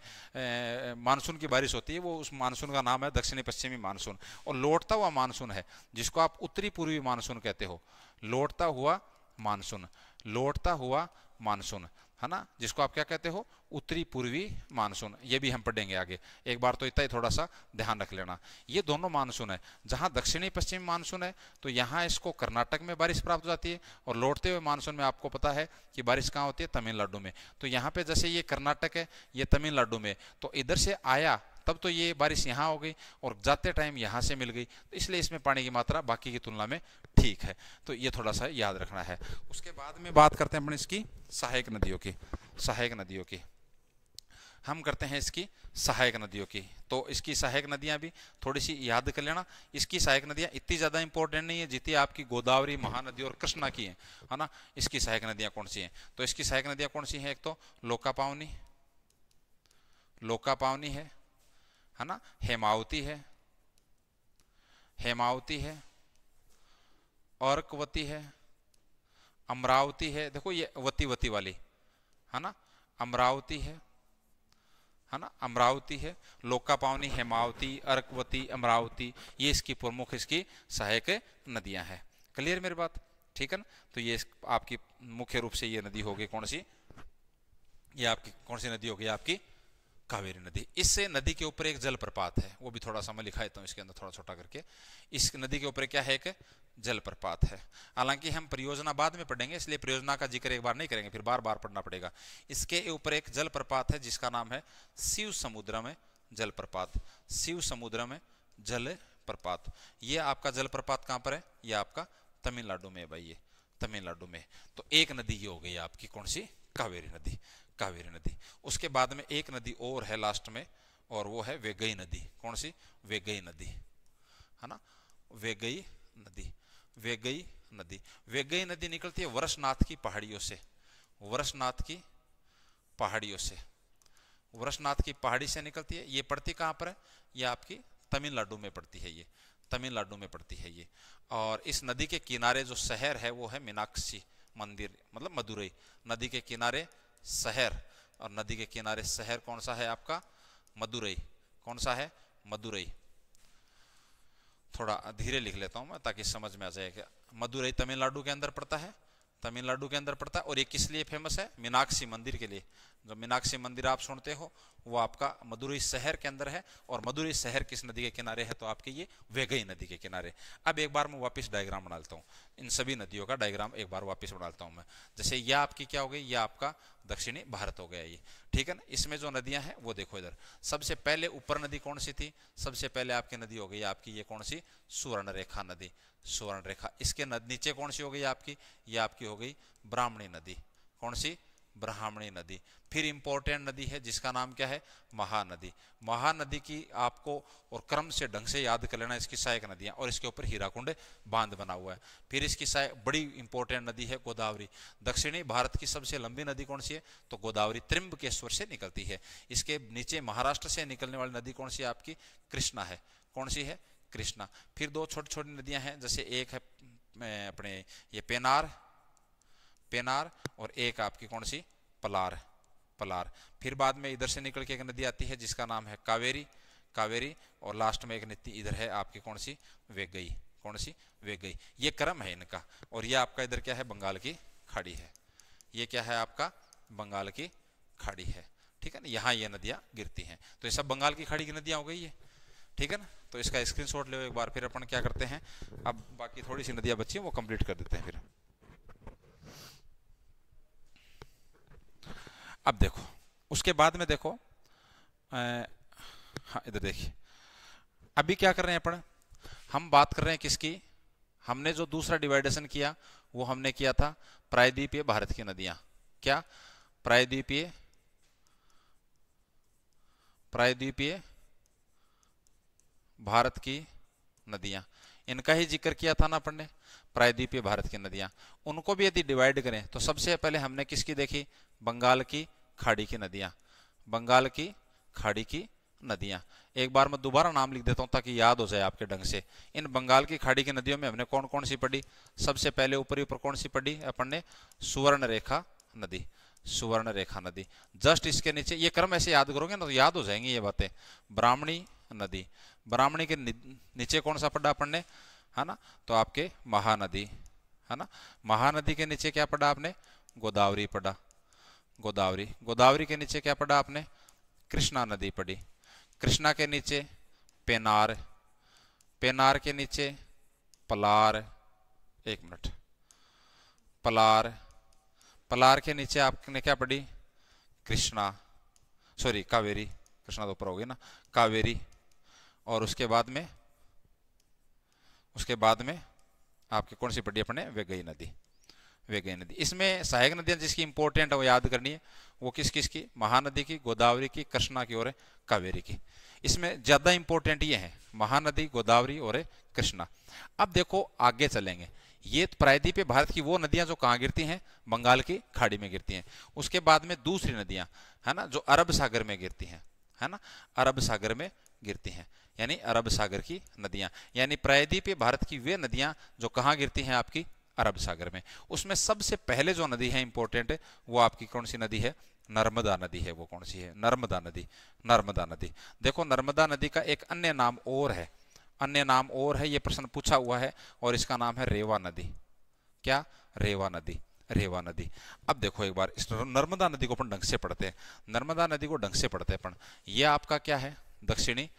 मानसून की बारिश होती है, वो उस मानसून का नाम है दक्षिणी पश्चिमी मानसून। और लौटता हुआ मानसून है जिसको आप उत्तरी पूर्वी मानसून कहते हो, लौटता हुआ मानसून, लौटता हुआ मानसून, है ना, जिसको आप क्या कहते हो, उत्तरी पूर्वी मानसून। ये भी हम पढ़ेंगे आगे, एक बार तो इतना ही थोड़ा सा ध्यान रख लेना। ये दोनों मानसून है। जहां दक्षिणी पश्चिमी मानसून है तो यहाँ इसको कर्नाटक में बारिश प्राप्त हो जाती है, और लौटते हुए मानसून में आपको पता है कि बारिश कहाँ होती है, तमिलनाडु में। तो यहाँ पे जैसे ये कर्नाटक है, ये तमिलनाडु में, तो इधर से आया तब तो ये बारिश यहाँ हो गई और जाते टाइम यहाँ से मिल गई, तो इसलिए इसमें पानी की मात्रा बाकी की तुलना में ठीक है। तो ये थोड़ा सा याद रखना है। उसके बाद में बात करते हैं अपन इसकी सहायक नदियों की, सहायक नदियों की हम करते हैं इसकी सहायक नदियों की। तो इसकी सहायक नदियां भी थोड़ी सी याद कर लेना। इसकी सहायक नदियां इतनी ज़्यादा इंपॉर्टेंट नहीं है जितनी आपकी गोदावरी, महानदी और कृष्णा की है ना। इसकी सहायक नदियां कौन सी हैं? तो इसकी सहायक नदियां कौन सी हैं? एक तो लोकापावनी, लोकापावनी है ना, हेमावती है, हेमावती है, अर्कवती है, अमरावती है। देखो ये वती वती वाली है ना, अमरावती है ना, अमरावती है, लोकापावनी, हेमावती, अर्कवती, अमरावती, ये इसकी प्रमुख इसकी सहायक नदियां हैं। क्लियर मेरी बात? ठीक है ना। तो ये आपकी मुख्य रूप से ये नदी होगी कौन सी, ये आपकी कौन सी नदी होगी? आपकी कावेरी नदी। इससे नदी के ऊपर एक जलप्रपात है, वो भी थोड़ा सा मैं लिखा देता हूँ इसके अंदर थोड़ा छोटा करके। इस नदी के ऊपर क्या है? एक जलप्रपात है। हालांकि हम परियोजना बाद में पढ़ेंगे, इसलिए परियोजना का जिक्र एक बार नहीं करेंगे, फिर बार बार पढ़ना पड़ेगा। इसके ऊपर एक जलप्रपात है जिसका नाम है शिव समुद्रम जलप्रपात, शिव समुद्रम जलप्रपात। ये आपका जलप्रपात कहां पर है? ये आपका तमिलनाडु में है भाई, ये तमिलनाडु में। तो एक नदी ये हो गई आपकी कौन सी? कावेरी नदी, कावेरी नदी। उसके बाद में एक नदी और है लास्ट में, और वो है वेगई नदी। कौन सी? वेगई नदी, है ना, वेगई नदी, वेगई नदी। वेगई नदी निकलती है वरसनाथ की पहाड़ियों से, वरसनाथ की पहाड़ियों से, वरसनाथ की पहाड़ी से निकलती है। ये पड़ती कहां पर है? ये आपकी तमिलनाडु में पड़ती है, ये तमिलनाडु में पड़ती है ये। और इस नदी के किनारे जो शहर है वो है मीनाक्षी मंदिर, मतलब मदुरई। नदी के किनारे शहर, और नदी के किनारे शहर कौन सा है आपका? मदुरई। कौन सा है? मदुरई। थोड़ा धीरे लिख लेता हूं मैं ताकि समझ में आ जाएगा। मदुरई तमिलनाडु के अंदर पड़ता है, तमिलनाडु के अंदर पड़ता है। और ये किस लिए फेमस है? मीनाक्षी मंदिर के लिए। जो मीनाक्षी मंदिर आप सुनते हो वो आपका मदुरई शहर के अंदर है। और मदुरई शहर किस नदी के किनारे है? तो आपके ये वेगई नदी के किनारे। अब एक बार मैं वापस डायग्राम बना लेता हूँ, इन सभी नदियों का डायग्राम एक बार वापस बनाता हूँ मैं। जैसे यह आपकी क्या हो गई? यह आपका दक्षिणी भारत हो गया ये, ठीक है ना। इसमें जो नदियां हैं वो देखो इधर। सबसे पहले ऊपर नदी कौन सी थी? सबसे पहले आपकी नदी हो गई आपकी ये कौन सी? सुवर्णरेखा नदी, सुवर्णरेखा। इसके नीचे कौन सी हो गई आपकी? ये आपकी हो गई ब्राह्मणी नदी। कौन सी? ब्राह्मणी नदी। फिर इंपॉर्टेंट नदी है जिसका नाम क्या है? महानदी। महानदी की आपको और क्रम से ढंग से याद कर लेना इसकी सहायक नदियां, और इसके ऊपर हीराकुंड बांध बना हुआ है। फिर इसकी बड़ी इंपॉर्टेंट नदी है गोदावरी। दक्षिणी भारत की सबसे लंबी नदी कौन सी है? तो गोदावरी त्रिंबकेश्वर से निकलती है। इसके नीचे महाराष्ट्र से निकलने वाली नदी कौन सी है आपकी? कृष्णा है। कौन सी है? कृष्णा। फिर दो छोटी छोटी नदियां हैं, जैसे एक है अपने ये पेनार, पेनार, और एक आपकी कौन सी? पलार, पलार। फिर बाद में इधर से निकल के एक नदी आती है जिसका नाम है कावेरी, कावेरी। और लास्ट में एक नदी इधर है आपकी कौन सी? वेगई। कौन सी? वेगई। ये क्रम है इनका। और ये आपका इधर क्या है? बंगाल की खाड़ी है। ये क्या है आपका? बंगाल की खाड़ी है, ठीक है ना। यहाँ ये नदियां गिरती हैं, तो ये सब बंगाल की खाड़ी की नदियां हो गई है, ठीक है ना। तो इसका स्क्रीनशॉट ले एक बार। फिर अपन क्या करते हैं, अब बाकी थोड़ी सी नदियां बची हैं वो कंप्लीट कर देते हैं फिर। अब देखो उसके बाद में देखो, हाँ इधर देखिए, अभी क्या कर रहे हैं अपन? हम बात कर रहे हैं किसकी? हमने जो दूसरा डिवाइडेशन किया वो हमने किया था प्रायद्वीपीय भारत की नदियां। क्या? प्रायद्वीपीय, प्रायद्वीपीय भारत की नदियां। इनका ही जिक्र किया था ना अपन ने, प्रायद्वीपीय भारत की नदियां। उनको भी यदि डिवाइड करें तो सबसे पहले हमने किसकी देखी, बंगाल की खाड़ी की नदियां, बंगाल की खाड़ी की नदियां। एक बार मैं दोबारा नाम लिख देता हूं ताकि याद हो जाए आपके ढंग से। इन बंगाल की खाड़ी की नदियों में हमने कौन कौन सी पढ़ी, सबसे पहले ऊपरी ऊपर कौन सी पढ़ी अपन ने, सुवर्ण रेखा नदी, सुवर्ण रेखा नदी। जस्ट इसके नीचे, ये क्रम ऐसे याद करोगे ना तो याद हो जाएंगी ये बातें। ब्राह्मणी नदी, ब्राह्मणी के नीचे कौन सा पढ़ा अपन ने, है ना, तो आपके महानदी, है ना। महानदी के नीचे क्या पढ़ा आपने, गोदावरी पढ़ा, गोदावरी। गोदावरी के नीचे क्या पढ़ा आपने, कृष्णा नदी पढ़ी। कृष्णा के नीचे पेनार, पेनार के नीचे पलार, एक मिनट, पलार, पलार के नीचे आपने क्या पढ़ी, कृष्णा, सॉरी कावेरी, कृष्णा तो ऊपर हो गई ना, कावेरी। और उसके बाद में, उसके बाद में आपकी कौन सी पढ़ी अपने, वैगई नदी, वैगई नदी। इसमें सहायक नदियां जिसकी इंपॉर्टेंट है वो याद करनी है, वो किस किस की, महानदी की, गोदावरी की, कृष्णा की और कावेरी की। इसमें ज्यादा इंपॉर्टेंट ये है, महानदी, गोदावरी और कृष्णा। अब देखो आगे चलेंगे, ये प्रायद्वीपीय भारत की वो नदियां जो कहाँ गिरती हैं, बंगाल की खाड़ी में गिरती हैं। उसके बाद में दूसरी नदियां, है ना, जो अरब सागर में गिरती हैं, है ना, अरब सागर में गिरती हैं, यानी अरब सागर की नदियां। यानी प्रायद्वीपीय भारत की वे नदियां जो कहाँ गिरती हैं, आपकी अरब सागर में। उसमें सबसे पहले जो नदी है इंपॉर्टेंट है, वो आपकी कौन सी नदी है, नर्मदा नदी है। वो कौन सी है, नर्मदा नदी, नर्मदा नदी। देखो नर्मदा नदी का एक अन्य नाम और है, अन्य नाम और है, ये प्रश्न पूछा हुआ है, और इसका नाम है रेवा नदी। क्या, रेवा नदी, रेवा नदी। अब देखो एक बार इस नर्मदा नदी को अपन ढंग से पढ़ते हैं, नर्मदा नदी को ढंग से पढ़ते हैं अपन। ये आपका क्या है, दक्षिणी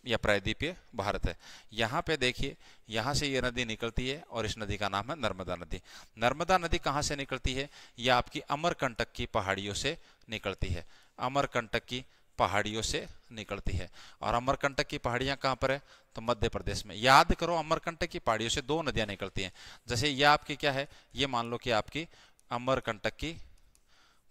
या प्रायद्वीपीय भारत है। यहाँ पे देखिए, यहाँ से ये नदी निकलती है और इस नदी का नाम है नर्मदा नदी। नर्मदा नदी कहाँ से निकलती है, ये आपकी अमरकंटक की पहाड़ियों से निकलती है, अमरकंटक की पहाड़ियों से निकलती है। और अमरकंटक की पहाड़ियाँ कहाँ पर है, तो मध्य प्रदेश में। याद करो, अमरकंटक की पहाड़ियों से दो नदियाँ निकलती हैं। जैसे ये आपकी क्या है, ये मान लो कि आपकी अमरकंटक की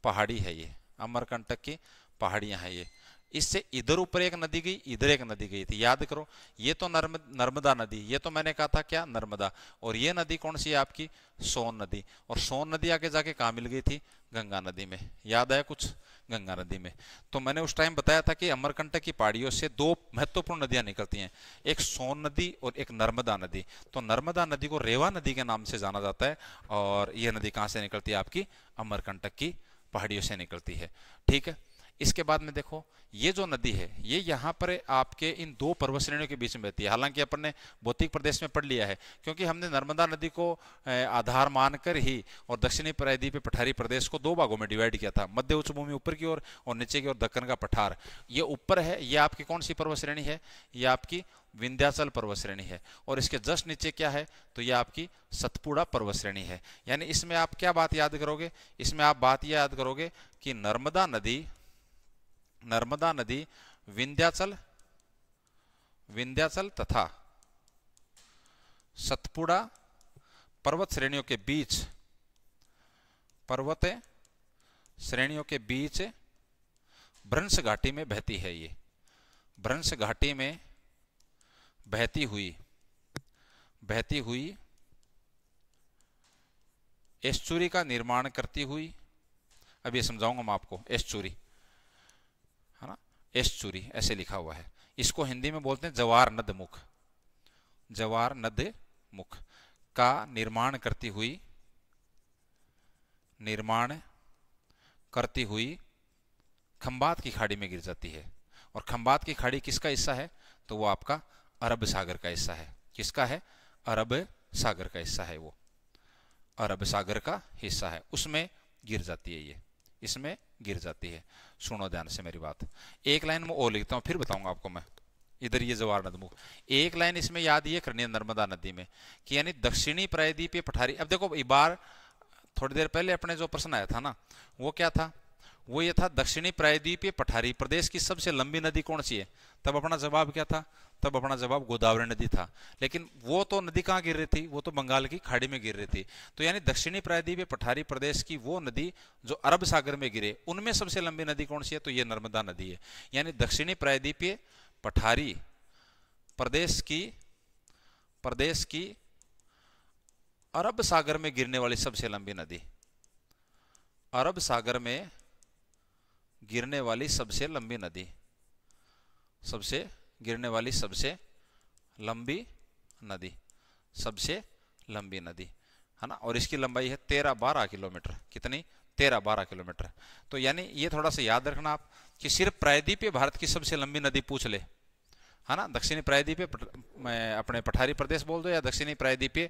पहाड़ी है, ये अमरकंटक की पहाड़ियाँ हैं ये। इससे इधर ऊपर एक नदी गई, इधर एक नदी गई थी, याद करो। ये तो नर्मदा नदी, ये तो मैंने कहा था क्या, नर्मदा। और ये नदी कौन सी है आपकी, सोन नदी। और सोन नदी आगे जाके कहाँ मिल गई थी, गंगा नदी में। याद आया कुछ, गंगा नदी में। तो मैंने उस टाइम बताया था कि अमरकंटक की पहाड़ियों से दो महत्वपूर्ण नदियां निकलती हैं, एक सोन नदी और एक नर्मदा नदी। तो नर्मदा नदी को रेवा नदी के नाम से जाना जाता है, और यह नदी कहाँ से निकलती है, आपकी अमरकंटक की पहाड़ियों से निकलती है। ठीक है, इसके बाद में देखो, ये जो नदी है ये यहाँ पर आपके इन दो पर्वत श्रेणियों के बीच में बहती है। हालांकि अपन ने भौतिक प्रदेश में पढ़ लिया है, क्योंकि हमने नर्मदा नदी को आधार मानकर ही और दक्षिणी प्रायद्वीपीय पठारी प्रदेश को दो भागों में डिवाइड किया था, मध्य उच्च भूमि ऊपर की ओर और नीचे की ओर दक्कन का पठार। ये ऊपर है, ये आपकी कौन सी पर्वत श्रेणी है, ये आपकी विंध्याचल पर्वत श्रेणी है। और इसके जस्ट नीचे क्या है, तो ये आपकी सतपुड़ा पर्वत श्रेणी है। यानी इसमें आप क्या बात याद करोगे, इसमें आप बात यह याद करोगे कि नर्मदा नदी, नर्मदा नदी विंध्याचल, विंध्याचल तथा सतपुड़ा पर्वत श्रेणियों के बीच, पर्वत श्रेणियों के बीच भ्रंश घाटी में बहती है। ये भ्रंश घाटी में बहती हुई एस्चुरी का निर्माण करती हुई, अब ये समझाऊंगा मैं आपको, एस्चुरी है ना, एस्चुरी ऐसे लिखा हुआ है। इसको हिंदी में बोलते हैं जवार नद मुख, जवार नद मुख का निर्माण करती हुई खंबात की खाड़ी में गिर जाती है। और खंबात की खाड़ी किसका हिस्सा है, तो वो आपका अरब सागर का हिस्सा है। किसका है, अरब सागर का हिस्सा है, वो अरब सागर का हिस्सा है, उसमें गिर जाती है, ये इसमें गिर जाती है। सुनो ध्यान से मेरी बात, एक लाइन में और लिखता हूं फिर बताऊंगा आपको मैं। इधर ये जवाहर नदमुख, एक लाइन इसमें याद ये करनी है नर्मदा नदी में कि यानी दक्षिणी प्रायद्वीपीय पठारी। अब देखो एक बार थोड़ी देर पहले अपने जो प्रश्न आया था ना, वो क्या था, वो ये था दक्षिणी प्रायद्वीपीय पठारी प्रदेश की सबसे लंबी नदी कौन सी है। तब अपना जवाब क्या था, तब अपना जवाब गोदावरी नदी था। लेकिन वो तो नदी कहाँ गिर रही थी, वो तो बंगाल की खाड़ी में गिर रही थी। तो यानी दक्षिणी प्रायद्वीपीय पठारी प्रदेश की वो नदी जो अरब सागर में गिरे, उनमें सबसे लंबी नदी कौन सी है, तो ये नर्मदा नदी है। यानी दक्षिणी प्रायद्वीपीय पठारी प्रदेश की प्रदेश की अरब सागर में गिरने वाली सबसे लंबी नदी, अरब सागर में गिरने वाली सबसे लंबी नदी, सबसे गिरने वाली सबसे लंबी नदी, सबसे लंबी नदी, है ना। और इसकी लंबाई है 13-12 किलोमीटर। कितनी? 13-12 किलोमीटर। तो यानी ये थोड़ा सा याद रखना आप कि सिर्फ प्रायद्वीपीय भारत की सबसे लंबी नदी पूछ ले, है ना। दक्षिणी प्रायद्वीपीय अपने पठारी प्रदेश बोल दो, या दक्षिणी प्रायद्वीपीय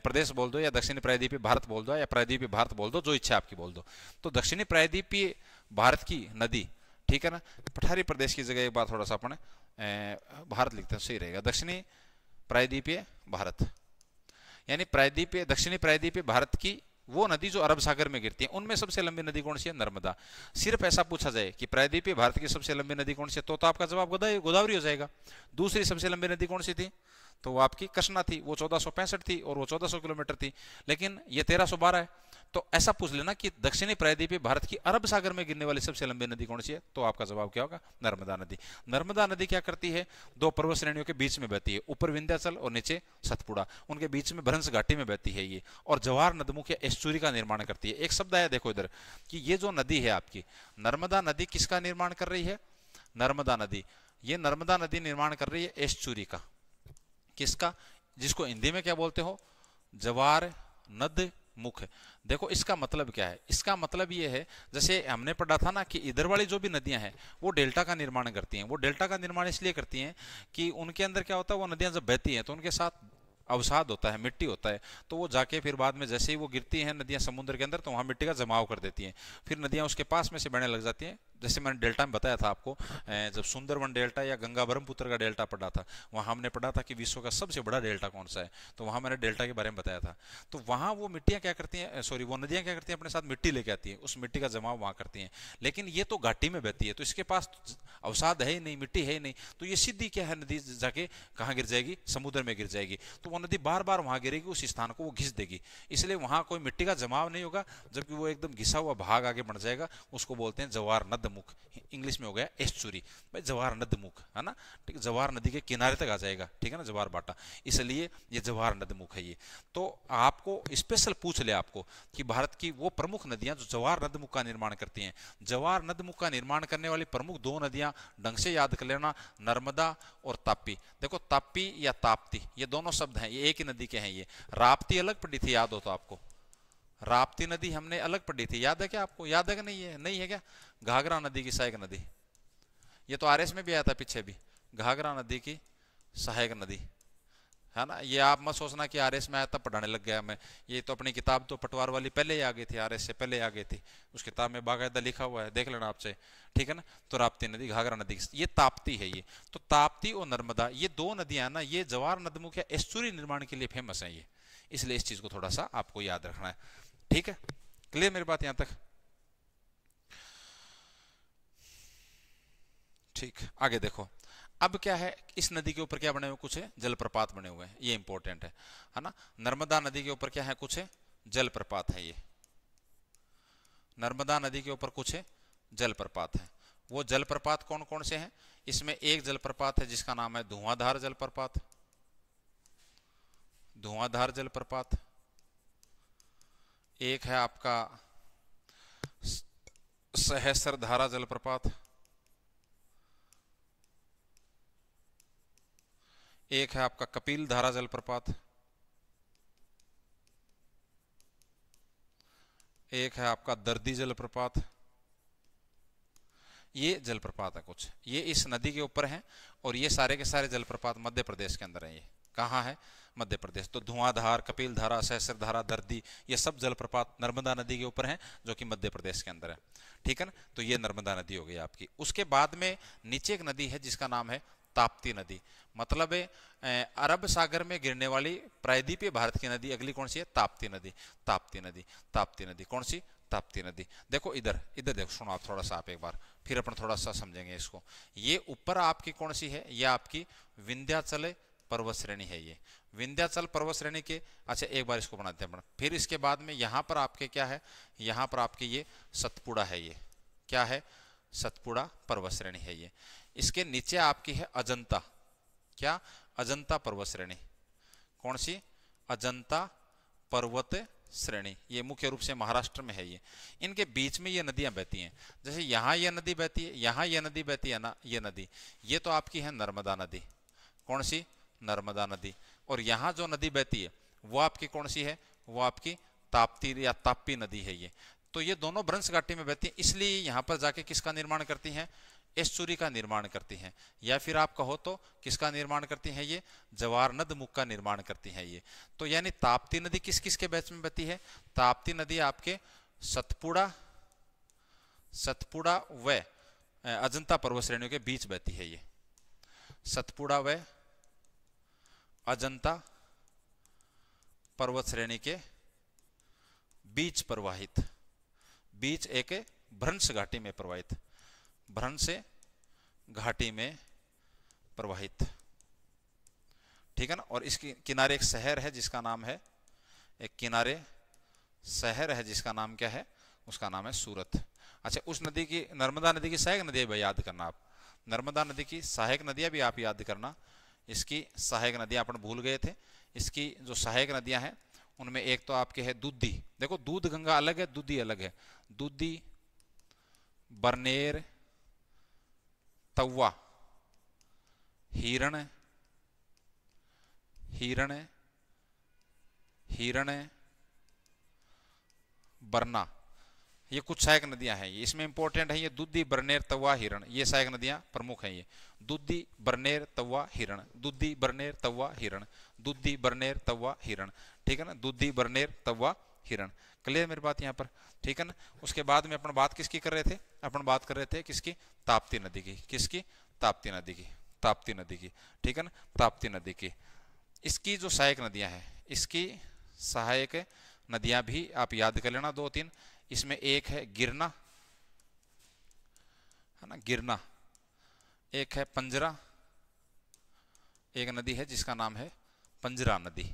प्रदेश बोल दो, या दक्षिणी प्रायद्वीपीय भारत बोल दो, या प्रायद्वीपीय भारत बोल दो, जो इच्छा आपकी बोल दो। तो दक्षिणी प्रायद्वीपीय भारत की नदी, ठीक है ना। पठारी प्रदेश की जगह एक बार थोड़ा सा अपने भारत लिखते हैं, सही रहेगा। दक्षिणी प्रायद्वीपीय भारत, यानी प्रायद्वीपीय, दक्षिणी प्रायद्वीपीय भारत की वो नदी जो अरब सागर में गिरती है, उनमें सबसे लंबी नदी कौन सी है? नर्मदा। सिर्फ ऐसा पूछा जाए कि प्रायद्वीपीय भारत की सबसे लंबी नदी कौन सी है, तो आपका जवाब गोदावरी हो जाएगा। दूसरी सबसे लंबी नदी कौन सी थी? तो वो आपकी कृष्णा थी, वो 1465 थी और वो 1400 किलोमीटर थी, लेकिन ये 1312 है। तो ऐसा पूछ लेना कि दक्षिणी प्रायद्वीपीय भारत की अरब सागर में गिरने वाली सबसे लंबी नदी कौन सी है, तो आपका जवाब क्या होगा? नर्मदा नदी। नर्मदा नदी क्या करती है? दो पर्वत श्रेणियों के बीच में बहती है, ऊपर विंध्याचल और नीचे सतपुड़ा, उनके बीच में भ्रंश घाटी में बहती है ये, और जवार नदमुख या एस्चुरी का निर्माण करती है। एक शब्द आया देखो इधर कि ये जो नदी है आपकी नर्मदा नदी, किसका निर्माण कर रही है? नर्मदा नदी। ये नर्मदा नदी निर्माण कर रही है एस्चुरी का। किसका? जिसको हिंदी में क्या बोलते हो? जवार नद मुख। देखो इसका मतलब क्या है? इसका मतलब ये है, जैसे हमने पढ़ा था ना कि इधर वाली जो भी नदियां हैं वो डेल्टा का निर्माण करती हैं। वो डेल्टा का निर्माण इसलिए करती हैं कि उनके अंदर क्या होता है, वो नदियां जब बहती हैं तो उनके साथ अवसाद होता है, मिट्टी होता है, तो वो जाके फिर बाद में जैसे ही वो गिरती हैं नदियां समुद्र के अंदर, तो वहाँ मिट्टी का जमाव कर देती हैं, फिर नदियां उसके पास में से बहने लग जाती हैं। जैसे मैंने डेल्टा में बताया था आपको, जब सुंदरवन डेल्टा या गंगा ब्रह्मपुत्र का डेल्टा पढ़ा था, वहाँ हमने पढ़ा था कि विश्व का सबसे बड़ा डेल्टा कौन सा है, तो वहाँ मैंने डेल्टा के बारे में बताया था। तो वहाँ वो मिट्टियाँ क्या करती हैं, सॉरी वो नदियाँ क्या करती हैं, अपने साथ मिट्टी लेके आती हैं, उस मिट्टी का जमाव वहाँ करती हैं। लेकिन ये तो घाटी में बहती है, तो इसके पास अवसाद है ही नहीं, मिट्टी है ही नहीं, तो ये सीधी क्या है, नदी जाके कहाँ गिर जाएगी? समुद्र में गिर जाएगी। तो वो नदी बार बार वहाँ गिरेगी, उस स्थान को वो घिस देगी, इसलिए वहाँ कोई मिट्टी का जमाव नहीं होगा, जबकि वो एकदम घिसा हुआ भाग आगे बढ़ जाएगा। उसको बोलते हैं जवार नदमुख, इंग्लिश में हो गया एस्चुरी। भाई जवार नदमुख है ना, ठीक है, जवार नदी के किनारे तक आ जाएगा, ठीक है ना, जवार बाटा, इसलिए ये जवार नदमुख है ये। तो आपको स्पेशल पूछ ले आपको कि भारत की वो प्रमुख नदियां जो जवार नदमुख का निर्माण करती हैं। जवार नदमुख का निर्माण करने वाली प्रमुख दो नदियां ढंग से याद कर लेना, नर्मदा और तापी। देखो तापी या ताप्ती ये दोनों शब्द हैं, ये एक ही नदी के हैं। ये राप्ती अलग पढ़ी थी, याद हो तो आपको, राप्ती नदी हमने अलग पढ़ी थी, याद है क्या आपको? याद है कि नहीं है? नहीं है क्या? घाघरा नदी की सहायक नदी, ये तो आरएस में भी आया था पीछे भी, घाघरा नदी की सहायक नदी, है ना। ये आप मत सोचना कि आरएस में आया तब पढ़ाने लग गया मैं, ये तो अपनी किताब तो पटवार वाली पहले ही आ गई थी, आरएस से पहले आ गई थी, उस किताब में बाकायदा लिखा हुआ है, देख लेना आपसे, ठीक है ना। तो राप्ती नदी, घाघरा नदी, ये ताप्ती है ये। तो ताप्ती और नर्मदा ये दो नदियां ना, ये जवार नदमुख या एस्चुरी निर्माण के लिए फेमस है ये, इसलिए इस चीज को थोड़ा सा आपको याद रखना है, ठीक है। क्लियर मेरी बात यहां तक? ठीक, आगे देखो। अब क्या है, इस नदी के ऊपर क्या बने हुए? कुछ है जलप्रपात बने हुए हैं, ये इंपॉर्टेंट है ना। नर्मदा नदी के ऊपर क्या है? कुछ है जलप्रपात है ये, नर्मदा नदी के ऊपर कुछ है जलप्रपात है। वो जलप्रपात कौन कौन से हैं? इसमें एक जलप्रपात है जिसका नाम है धुआंधार जलप्रपात, धुआंधार जलप्रपात। एक है आपका सहस्त्रधारा जलप्रपात, एक है आपका कपिल धारा जलप्रपात, एक है आपका दर्दी जलप्रपात। ये जलप्रपात है कुछ, ये इस नदी के ऊपर हैं, और ये सारे के सारे जलप्रपात मध्य प्रदेश के अंदर है। ये कहाँ है? मध्य प्रदेश। तो धुआंधार, कपिल धारा, सहस्त्रधारा, दर्दी, ये सब जलप्रपात नर्मदा नदी के ऊपर हैं, जो कि मध्य प्रदेश के अंदर है, ठीक है ना। तो ये नर्मदा नदी हो गई आपकी। उसके बाद में नीचे एक नदी है जिसका नाम है ताप्ती नदी, मतलब अरब सागर में गिरने वाली प्रायद्वीपीय भारत की नदी अगली कौन सी है? ताप्ती नदी, ताप्ती नदी, ताप्ती नदी। कौन सी? ताप्ती नदी। देखो इधर, इधर देखो, सुनो आप थोड़ा सा, आप एक बार फिर अपन थोड़ा सा समझेंगे इसको। ये ऊपर आपकी कौन सी है? ये आपकी विंध्याचल पर्वत श्रेणी है, ये विंध्याचल पर्वत श्रेणी के। अच्छा एक बार इसको बनाते हैं। फिर इसके बाद में यहाँ पर आपके क्या है? यहाँ पर आपके ये सतपुड़ा है, ये क्या है? सतपुड़ा पर्वत श्रेणी है ये। इसके नीचे आपकी है अजंता, क्या? अजंता पर्वत श्रेणी, कौन सी? अजंता पर्वत श्रेणी। ये मुख्य रूप से महाराष्ट्र में है। ये इनके बीच में ये नदियां बहती हैं। जैसे यहाँ ये नदी बहती है, यहाँ ये नदी बहती है ना, ये नदी, ये तो आपकी है नर्मदा नदी। कौन सी? नर्मदा नदी। और यहाँ जो नदी बहती है वो आपकी कौन सी है? वो आपकी ताप्ती या ताप्ती नदी है। ये तो ये दोनों भ्रंश घाटी में बहती है, इसलिए यहाँ पर जाके किसका निर्माण करती हैं? एस्चुरी का निर्माण करती हैं। या फिर आप कहो तो किसका निर्माण करती हैं? ये जवार नद मुख का निर्माण करती हैं। ये तो यानी ताप्ती नदी किस किस के बीच में बहती है? ताप्ती नदी आपके सतपुड़ा व अजंता पर्वत श्रेणियों के बीच बहती है। ये सतपुड़ा व अजंता पर्वत श्रेणी के बीच प्रवाहित, बीच एक भ्रंश घाटी में प्रवाहित, भ्रंश घाटी में प्रवाहित, ठीक है ना। और इसके किनारे एक शहर है जिसका नाम है, एक किनारे शहर है जिसका नाम क्या है? उसका नाम है सूरत। अच्छा, उस नदी की, नर्मदा नदी की सहायक नदियां भी याद करना आप। नर्मदा नदी की सहायक नदियां भी आप याद करना। इसकी सहायक नदियां अपन भूल गए थे। इसकी जो सहायक नदियां हैं उनमें एक तो आपके है दूधी। देखो, दूध गंगा अलग है, दूधी अलग है। दूधी, बरनेर, तवा, हिरण, बरना, ये कुछ सहायक नदियां हैं। इसमें इंपॉर्टेंट है ये दूधी, बरनेर, तवा, हिरण, ये सहायक नदियां प्रमुख हैं। ये दूधी, बरनेर, तवा, हिरण, दूधी, बरनेर, तवा, हिरण, दूधी, बरनेर, तवा, हिरण, ठीक है ना। दूधी, बरनेर, तवा, हिरण। क्लियर मेरी बात यहाँ पर? ठीक है ना। उसके बाद में अपन बात किसकी कर रहे थे? अपन बात कर रहे थे किसकी? ताप्ती नदी की। किसकी? ताप्ती नदी की। ताप्ती नदी की, ठीक है ना। ताप्ती नदी की। इसकी जो सहायक नदियां हैं, इसकी सहायक नदियां भी आप याद कर लेना, 2-3। इसमें एक है गिरना, है ना, गिरना। एक है पंजरा, एक नदी है जिसका नाम है पंजरा नदी।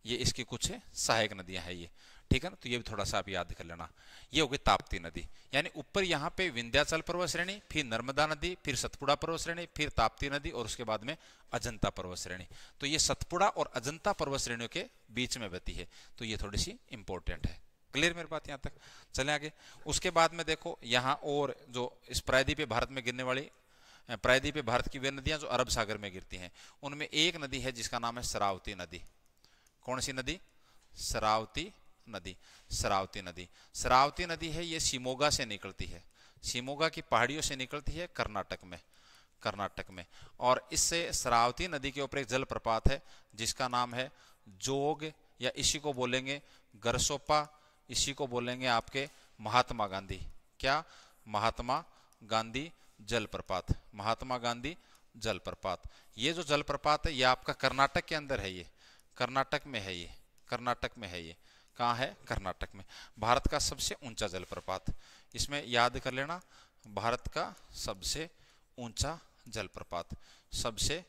ये इसकी कुछ सहायक नदियां हैं ये, ठीक है ना। तो ये भी थोड़ा सा आप याद कर लेना। ये हो गई ताप्ती नदी। यानी ऊपर यहाँ पे विंध्याचल पर्वत श्रेणी, फिर नर्मदा नदी, फिर सतपुड़ा पर्वत श्रेणी, फिर ताप्ती नदी, और उसके बाद में अजंता पर्वत श्रेणी। तो ये सतपुड़ा और अजंता पर्वत श्रेणियों के बीच में बहती है। तो ये थोड़ी सी इंपॉर्टेंट है। क्लियर मेरी बात यहाँ तक? चले आगे। उसके बाद में देखो यहाँ, और जो इस प्रायद्वीप पे भारत में गिरने वाली, प्रायद्वीप पे भारत की वे नदियां जो अरब सागर में गिरती हैं, उनमें एक नदी है जिसका नाम है शरावती नदी। कौन सी नदी? शरावती नदी। शरावती नदी, शरावती नदी है, ये शिमोगा से निकलती है। शिमोगा की पहाड़ियों से निकलती है कर्नाटक में, कर्नाटक में। और इससे शरावती नदी के ऊपर एक जलप्रपात है जिसका नाम है जोग, या इसी को बोलेंगे गरसोपा, इसी को बोलेंगे आपके महात्मा गांधी। क्या? महात्मा गांधी जलप्रपात। महात्मा गांधी जलप्रपात। ये जो जलप्रपात है ये आपका कर्नाटक के अंदर है। ये कर्नाटक में है। ये कर्नाटक में है। ये कहाँ है? कर्नाटक में। भारत का सबसे ऊंचा जलप्रपात, इसमें याद कर लेना, भारत का सबसे ऊंचा जलप्रपात, सबसे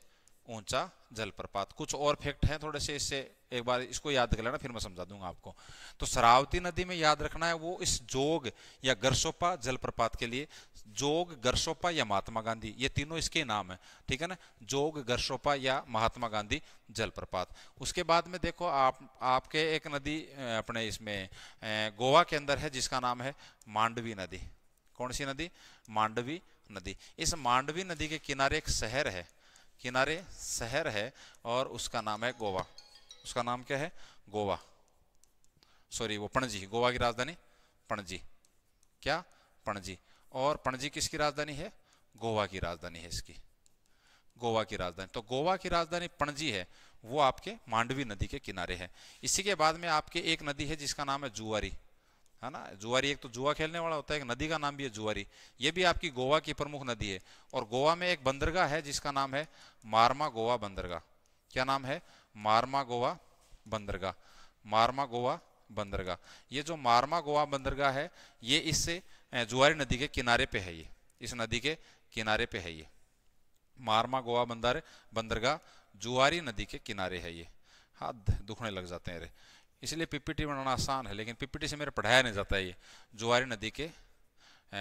ऊंचा जलप्रपात। कुछ और फैक्ट हैं थोड़े से, इससे एक बार इसको याद कर लेना, फिर मैं समझा दूंगा आपको। तो शरावती नदी में याद रखना है वो इस जोग या गरसोपा जलप्रपात के लिए, जोग, गरसोपा या महात्मा गांधी, ये तीनों इसके नाम है, ठीक है ना। जोग, गरसोपा या महात्मा गांधी जलप्रपात। उसके बाद में देखो आपके एक नदी अपने इसमें गोवा के अंदर है जिसका नाम है मांडवी नदी। कौन सी नदी? मांडवी नदी। इस मांडवी नदी के किनारे एक शहर है, किनारे शहर है, और उसका नाम है गोवा। उसका नाम क्या है? गोवा, सॉरी वो पणजी। गोवा की राजधानी पणजी। क्या? पणजी। और पणजी किसकी राजधानी है? गोवा की राजधानी है इसकी, गोवा की राजधानी। तो गोवा की राजधानी पणजी है, वो आपके मांडवी नदी के किनारे है। इसी के बाद में आपके एक नदी है जिसका नाम है जुआरी, है ना। जुआरी एक तो जुआ खेलने वाला होता है, एक नदी का नाम भी है जुआरी। ये भी आपकी गोवा की प्रमुख नदी है। और गोवा में एक बंदरगाह है जिसका नाम है मारमा गोवा बंदरगाह। क्या नाम है? मारमा गोवा बंदरगाह। मारमा गोवा बंदरगाह। ये जो मारमा गोवा बंदरगाह है ये इससे जुआरी नदी के किनारे पे है। ये इस नदी के किनारे पे है। ये मारमा गोवा बंदरगाह जुआरी नदी के किनारे है। ये हाथ दुखने लग जाते हैं रे, इसलिए पीपीटी बनाना आसान है, लेकिन पीपीटी से मेरे पढ़ाया नहीं जाता है। ये जुआरी नदी के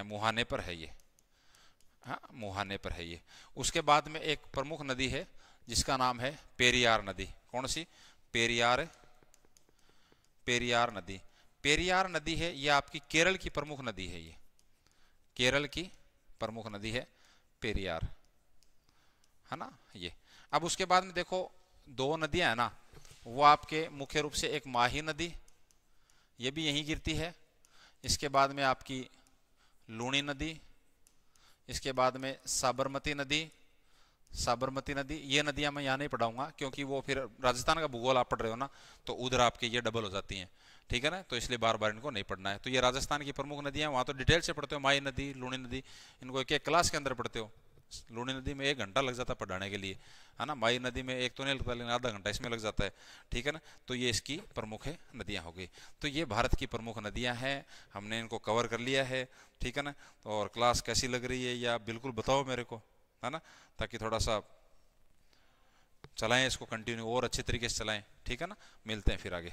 मुहाने पर है। ये हाँ, मुहाने पर है ये। उसके बाद में एक प्रमुख नदी है जिसका नाम है पेरियार नदी। कौन सी? पेरियार, पेरियार नदी। पेरियार नदी है ये आपकी केरल की प्रमुख नदी है, ये केरल की प्रमुख नदी है पेरियार, है ना ये। अब उसके बाद में देखो दो नदियां है ना, वो आपके मुख्य रूप से एक माही नदी, ये भी यहीं गिरती है। इसके बाद में आपकी लूणी नदी, इसके बाद में साबरमती नदी, साबरमती नदी। ये नदियां मैं यहाँ नहीं पढ़ाऊंगा क्योंकि वो फिर राजस्थान का भूगोल आप पढ़ रहे हो ना, तो उधर आपके ये डबल हो जाती हैं, ठीक है ना, तो इसलिए बार बार इनको नहीं पढ़ना है। तो ये राजस्थान की प्रमुख नदियां, वहाँ तो डिटेल से पढ़ते हो, माही नदी, लूणी नदी, इनको एक एक क्लास के अंदर पढ़ते हो। लूणी नदी में 1 घंटा लग जाता है पढ़ाने के लिए, है ना। माही नदी में एक तो नहीं लगता, लेकिन आधा घंटा इसमें लग जाता है, ठीक है ना। तो ये इसकी प्रमुख है नदियाँ हो गई। तो ये भारत की प्रमुख नदियाँ हैं, हमने इनको कवर कर लिया है, ठीक है ना। और क्लास कैसी लग रही है या बिल्कुल बताओ मेरे को, है ना, ताकि थोड़ा सा चलाएं इसको कंटिन्यू और अच्छे तरीके से चलाएं, ठीक है ना। मिलते हैं फिर आगे।